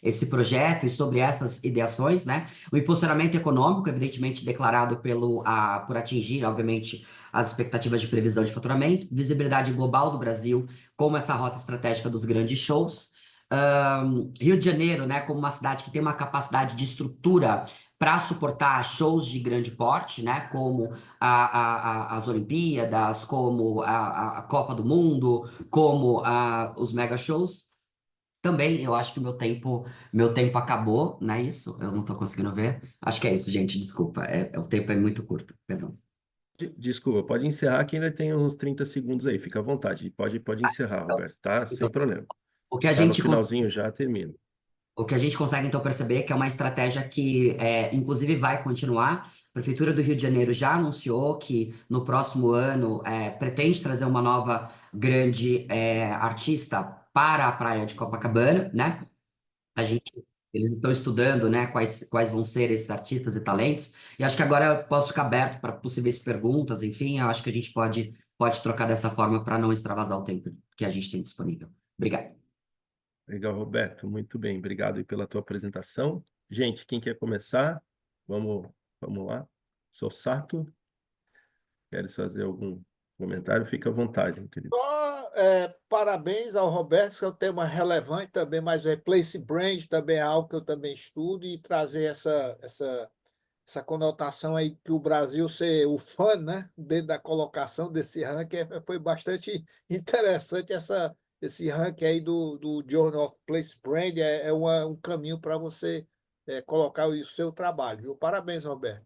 Speaker 2: esse projeto e sobre essas ideações, né? O impulsionamento econômico, evidentemente, declarado por atingir, obviamente, as expectativas de previsão de faturamento, visibilidade global do Brasil como essa rota estratégica dos grandes shows. Rio de Janeiro, né, como uma cidade que tem uma capacidade de estrutura para suportar shows de grande porte, né, como as Olimpíadas, como a Copa do Mundo, como os mega shows. Também, eu acho que meu tempo acabou, não é isso? Eu não estou conseguindo ver. Acho que é isso, gente, desculpa. O tempo é muito curto, perdão.
Speaker 3: Desculpa, pode encerrar que ainda tem uns 30 segundos aí, fica à vontade. Pode encerrar,
Speaker 2: Então,
Speaker 3: Roberto, tá? Sem
Speaker 2: então,
Speaker 3: problema.
Speaker 2: o que a
Speaker 3: Tá no
Speaker 2: gente consegue
Speaker 3: finalzinho já, termina.
Speaker 2: O que a gente consegue, então, perceber é que é uma estratégia que, inclusive, vai continuar. A Prefeitura do Rio de Janeiro já anunciou que no próximo ano pretende trazer uma nova grande artista para a praia de Copacabana, né? Eles estão estudando, né, quais vão ser esses artistas e talentos. E acho que agora eu posso ficar aberto para possíveis perguntas, enfim, eu acho que a gente pode trocar dessa forma para não extravasar o tempo que a gente tem disponível. Obrigado.
Speaker 3: Legal, Roberto, muito bem. Obrigado aí pela tua apresentação. Gente, quem quer começar? Vamos lá. Sou Sato. Queres fazer algum comentário? Fica à vontade, meu querido.
Speaker 7: Só, parabéns ao Roberto, que é um tema relevante também, mas place brand também é algo que eu também estudo, e trazer essa conotação aí que o Brasil ser o fã, né, dentro da colocação desse ranking, foi bastante interessante esse ranking aí do Journal of Place Brand, um caminho para você colocar o seu trabalho, viu? Parabéns, Roberto.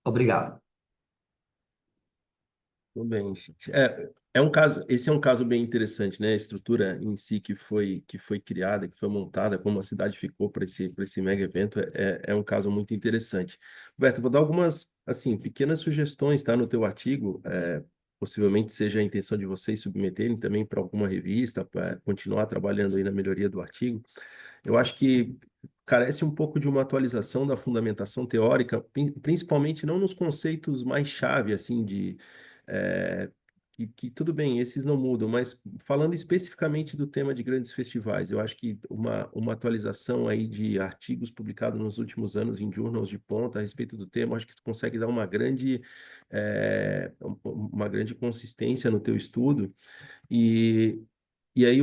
Speaker 2: Obrigado.
Speaker 3: Tudo bem, gente. Esse é um caso bem interessante, né? A estrutura em si que foi criada, que foi montada, como a cidade ficou para esse mega evento, é um caso muito interessante. Roberto, vou dar algumas, assim, pequenas sugestões, tá? No teu artigo, possivelmente seja a intenção de vocês submeterem também para alguma revista, para continuar trabalhando aí na melhoria do artigo. Eu acho que carece um pouco de uma atualização da fundamentação teórica, principalmente não nos conceitos mais chave, assim, eh, que tudo bem, esses não mudam, mas falando especificamente do tema de grandes festivais, eu acho que uma atualização aí de artigos publicados nos últimos anos em journals de ponta a respeito do tema, eu acho que tu consegue dar uma grande consistência no teu estudo, e aí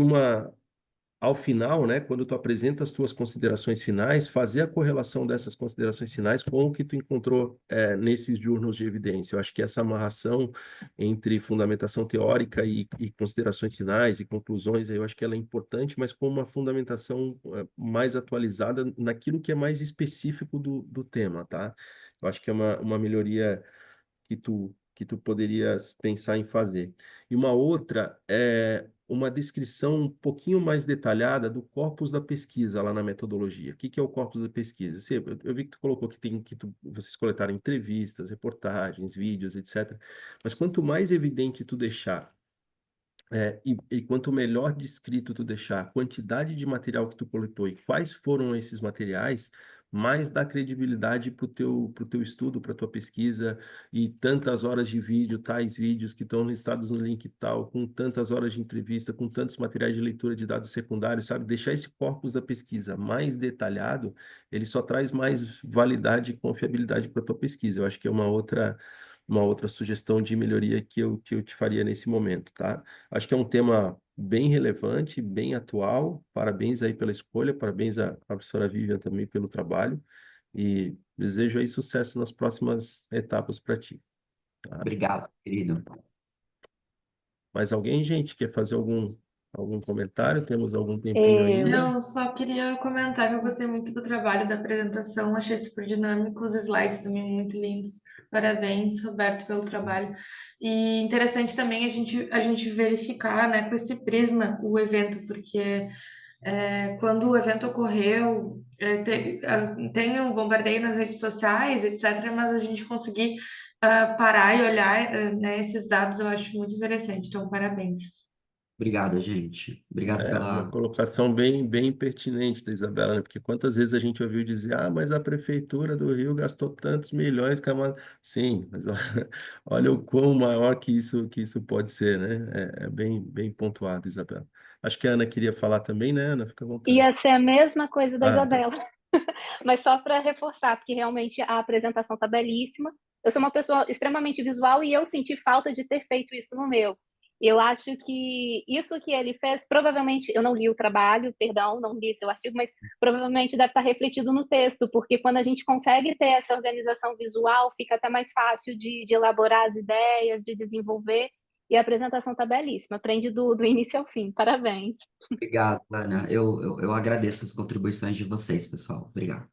Speaker 3: ao final, né, quando tu apresenta as tuas considerações finais, fazer a correlação dessas considerações finais com o que tu encontrou nesses journals de evidência. Eu acho que essa amarração entre fundamentação teórica e considerações finais e conclusões, eu acho que ela é importante, mas com uma fundamentação mais atualizada naquilo que é mais específico do tema, tá? Eu acho que é uma melhoria que tu poderias pensar em fazer. E uma outra é uma descrição um pouquinho mais detalhada do corpus da pesquisa lá na metodologia. O que é o corpus da pesquisa? Eu vi que tu colocou vocês coletaram entrevistas, reportagens, vídeos, etc. Mas quanto mais evidente tu deixar e quanto melhor descrito tu deixar a quantidade de material que tu coletou e quais foram esses materiais, mais dá credibilidade para o teu estudo, para a tua pesquisa, e tantas horas de vídeo, tais vídeos que estão listados no link tal, com tantas horas de entrevista, com tantos materiais de leitura de dados secundários, sabe? Deixar esse corpus da pesquisa mais detalhado, ele só traz mais validade e confiabilidade para a tua pesquisa. Eu acho que é uma outra sugestão de melhoria que eu te faria nesse momento, tá? Acho que é um tema bem relevante, bem atual. Parabéns aí pela escolha, parabéns à professora Vivian também pelo trabalho e desejo aí sucesso nas próximas etapas para ti, tá?
Speaker 2: Obrigado, querido.
Speaker 3: Mais alguém, gente, quer fazer algum comentário? Temos algum tempinho ainda?
Speaker 6: Eu só queria comentar que eu gostei muito do trabalho da apresentação, achei super dinâmico, os slides também muito lindos. Parabéns, Roberto, pelo trabalho. E interessante também a gente verificar, né, com esse prisma o evento, porque quando o evento ocorreu, tem um bombardeio nas redes sociais, etc., mas a gente conseguir parar e olhar, né, esses dados eu acho muito interessante. Então, parabéns.
Speaker 2: Obrigado, gente. Obrigado
Speaker 3: Uma
Speaker 2: pela.
Speaker 3: colocação bem, bem pertinente da Isabela, né? Porque quantas vezes a gente ouviu dizer, mas a prefeitura do Rio gastou tantos milhões com a... Sim, mas olha o quão maior que isso pode ser, né? É bem, bem pontuado, Isabela. Acho que a Ana queria falar também, né, Ana? Fica à vontade.
Speaker 10: Ia ser a mesma coisa da
Speaker 3: Tá.
Speaker 10: Isabela, mas só para reforçar, porque realmente a apresentação está belíssima. Eu sou uma pessoa extremamente visual e eu senti falta de ter feito isso no meu. Eu acho que isso que ele fez, provavelmente, eu não li o trabalho, perdão, não li seu artigo, mas provavelmente deve estar refletido no texto, porque quando a gente consegue ter essa organização visual, fica até mais fácil de elaborar as ideias, de desenvolver, e a apresentação está belíssima, aprende do início ao fim, parabéns.
Speaker 2: Obrigado, Ana. Eu agradeço as contribuições de vocês, pessoal. Obrigado.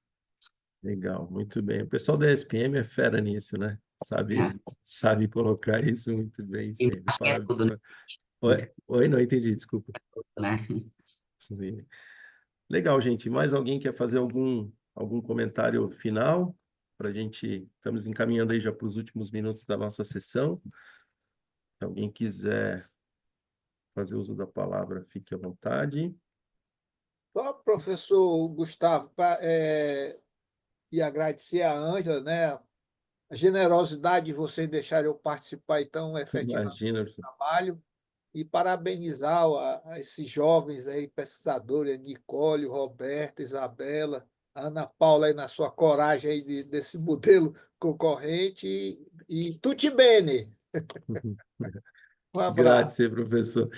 Speaker 3: Legal, muito bem. O pessoal da SPM é fera nisso, né?
Speaker 2: É.
Speaker 3: Sabe colocar isso muito bem sempre.
Speaker 2: Imagem é tudo, né?
Speaker 3: Oi, não entendi, desculpa.
Speaker 2: Né?
Speaker 3: Sim. Legal, gente. Mais alguém quer fazer algum comentário final? Estamos encaminhando aí já para os últimos minutos da nossa sessão. Se alguém quiser fazer uso da palavra, fique à vontade.
Speaker 7: Só, professor Gustavo, e agradecer a Ângela, né, a generosidade de vocês deixarem eu participar tão efetivamente
Speaker 3: Imagina,
Speaker 7: do trabalho e parabenizar a esses jovens aí, pesquisadores, a Nicole, o Roberto, Isabela, a Ana Paula aí na sua coragem aí desse modelo concorrente e tutti bene. Um abraço.
Speaker 3: Grazie, professor.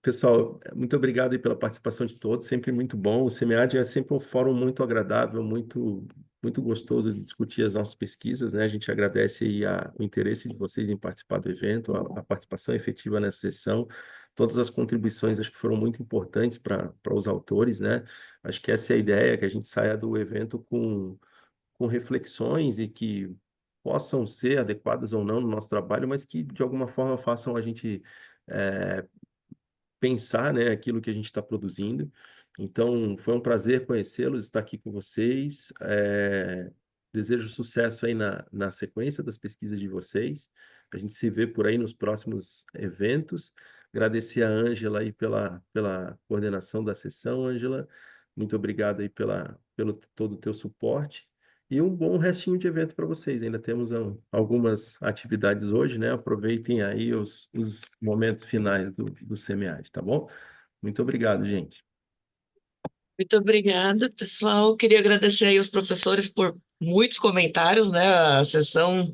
Speaker 3: Pessoal, muito obrigado aí pela participação de todos, sempre muito bom. O SEMEAD é sempre um fórum muito agradável, muito, muito gostoso de discutir as nossas pesquisas, né? A gente agradece aí o interesse de vocês em participar do evento, a participação efetiva nessa sessão. Todas as contribuições acho que foram muito importantes para os autores, né? Acho que essa é a ideia, que a gente saia do evento com reflexões e que possam ser adequadas ou não no nosso trabalho, mas que de alguma forma façam a gente pensar, né, aquilo que a gente está produzindo. Então, foi um prazer conhecê-los, estar aqui com vocês. Desejo sucesso aí na sequência das pesquisas de vocês. A gente se vê por aí nos próximos eventos. Agradecer a Ângela aí pela coordenação da sessão, Ângela. Muito obrigado aí pelo todo o teu suporte. E um bom restinho de evento para vocês. Ainda temos algumas atividades hoje, né? Aproveitem aí os momentos finais do SEMEAD, tá bom? Muito obrigado, gente.
Speaker 1: Muito obrigada, pessoal. Queria agradecer aí os professores por muitos comentários, né? A sessão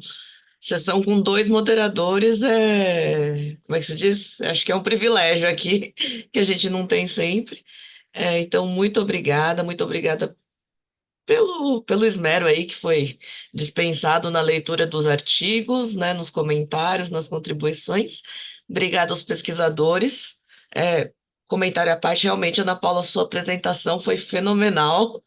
Speaker 1: Sessão com dois moderadores como é que se diz? Acho que é um privilégio aqui, que a gente não tem sempre. Então, muito obrigada pelo esmero aí que foi dispensado na leitura dos artigos, né, nos comentários, nas contribuições. Obrigada aos pesquisadores. Comentário à parte, realmente, Ana Paula, sua apresentação foi fenomenal.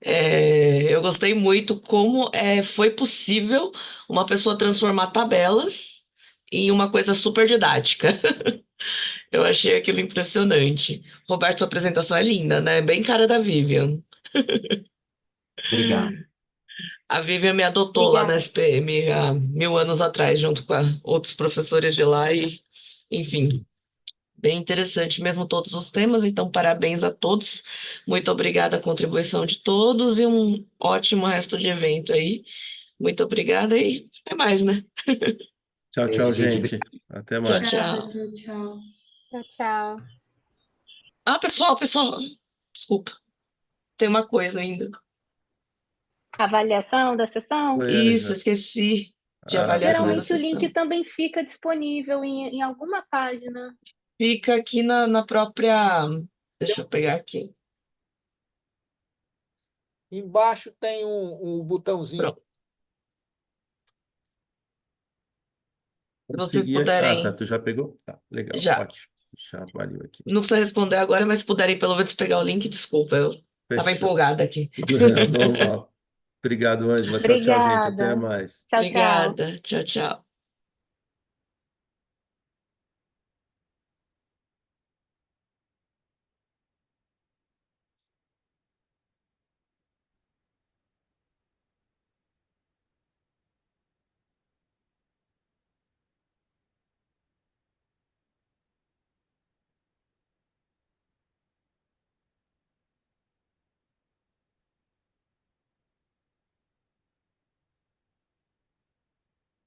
Speaker 1: Eu gostei muito como foi possível uma pessoa transformar tabelas em uma coisa super didática. Eu achei aquilo impressionante. Roberto, sua apresentação é linda, né? Bem cara da Vivian.
Speaker 2: Obrigado.
Speaker 1: A Vivian me adotou lá na
Speaker 9: Obrigada.
Speaker 1: SPM há 1000 anos atrás, junto com outros professores de lá, e, enfim, bem interessante mesmo todos os temas. Então, parabéns a todos. Muito obrigada a contribuição de todos e um ótimo resto de evento aí. Muito obrigada e até mais, né?
Speaker 3: Tchau,
Speaker 2: Beijo,
Speaker 3: tchau,
Speaker 2: gente.
Speaker 3: gente. Até
Speaker 1: Tchau,
Speaker 3: mais.
Speaker 6: Obrigada,
Speaker 1: tchau.
Speaker 6: tchau, tchau.
Speaker 9: Tchau, tchau.
Speaker 1: Ah, pessoal, desculpa, tem uma coisa ainda.
Speaker 10: Avaliação da sessão.
Speaker 3: Oi,
Speaker 1: Isso,
Speaker 3: Ângela.
Speaker 1: esqueci de
Speaker 3: Ah,
Speaker 1: avaliação da
Speaker 10: Geralmente o link
Speaker 1: sessão.
Speaker 10: também fica disponível em alguma página.
Speaker 1: Fica aqui na própria. Deixa eu pegar aqui.
Speaker 7: Embaixo tem um botãozinho.
Speaker 1: Pronto. Se
Speaker 3: vou
Speaker 1: vocês
Speaker 3: seguir aqui. Ah, tá.
Speaker 1: puderem,
Speaker 3: Tu já pegou? Tá, legal.
Speaker 1: já.
Speaker 3: Ótimo. Já valeu aqui.
Speaker 1: Não precisa responder agora, mas se puderem pelo menos pegar o link, desculpa, eu tava
Speaker 3: Fechou.
Speaker 1: empolgada aqui.
Speaker 3: Normal. Obrigado, Ângela. Tchau, tchau, gente. Até
Speaker 10: Obrigada.
Speaker 3: mais.
Speaker 10: Tchau, tchau.
Speaker 1: Obrigada. Tchau, tchau.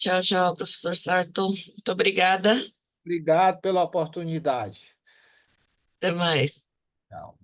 Speaker 1: Tchau, tchau, professor Sarto. Muito obrigada.
Speaker 7: Obrigado pela oportunidade.
Speaker 1: Até mais.
Speaker 7: Tchau.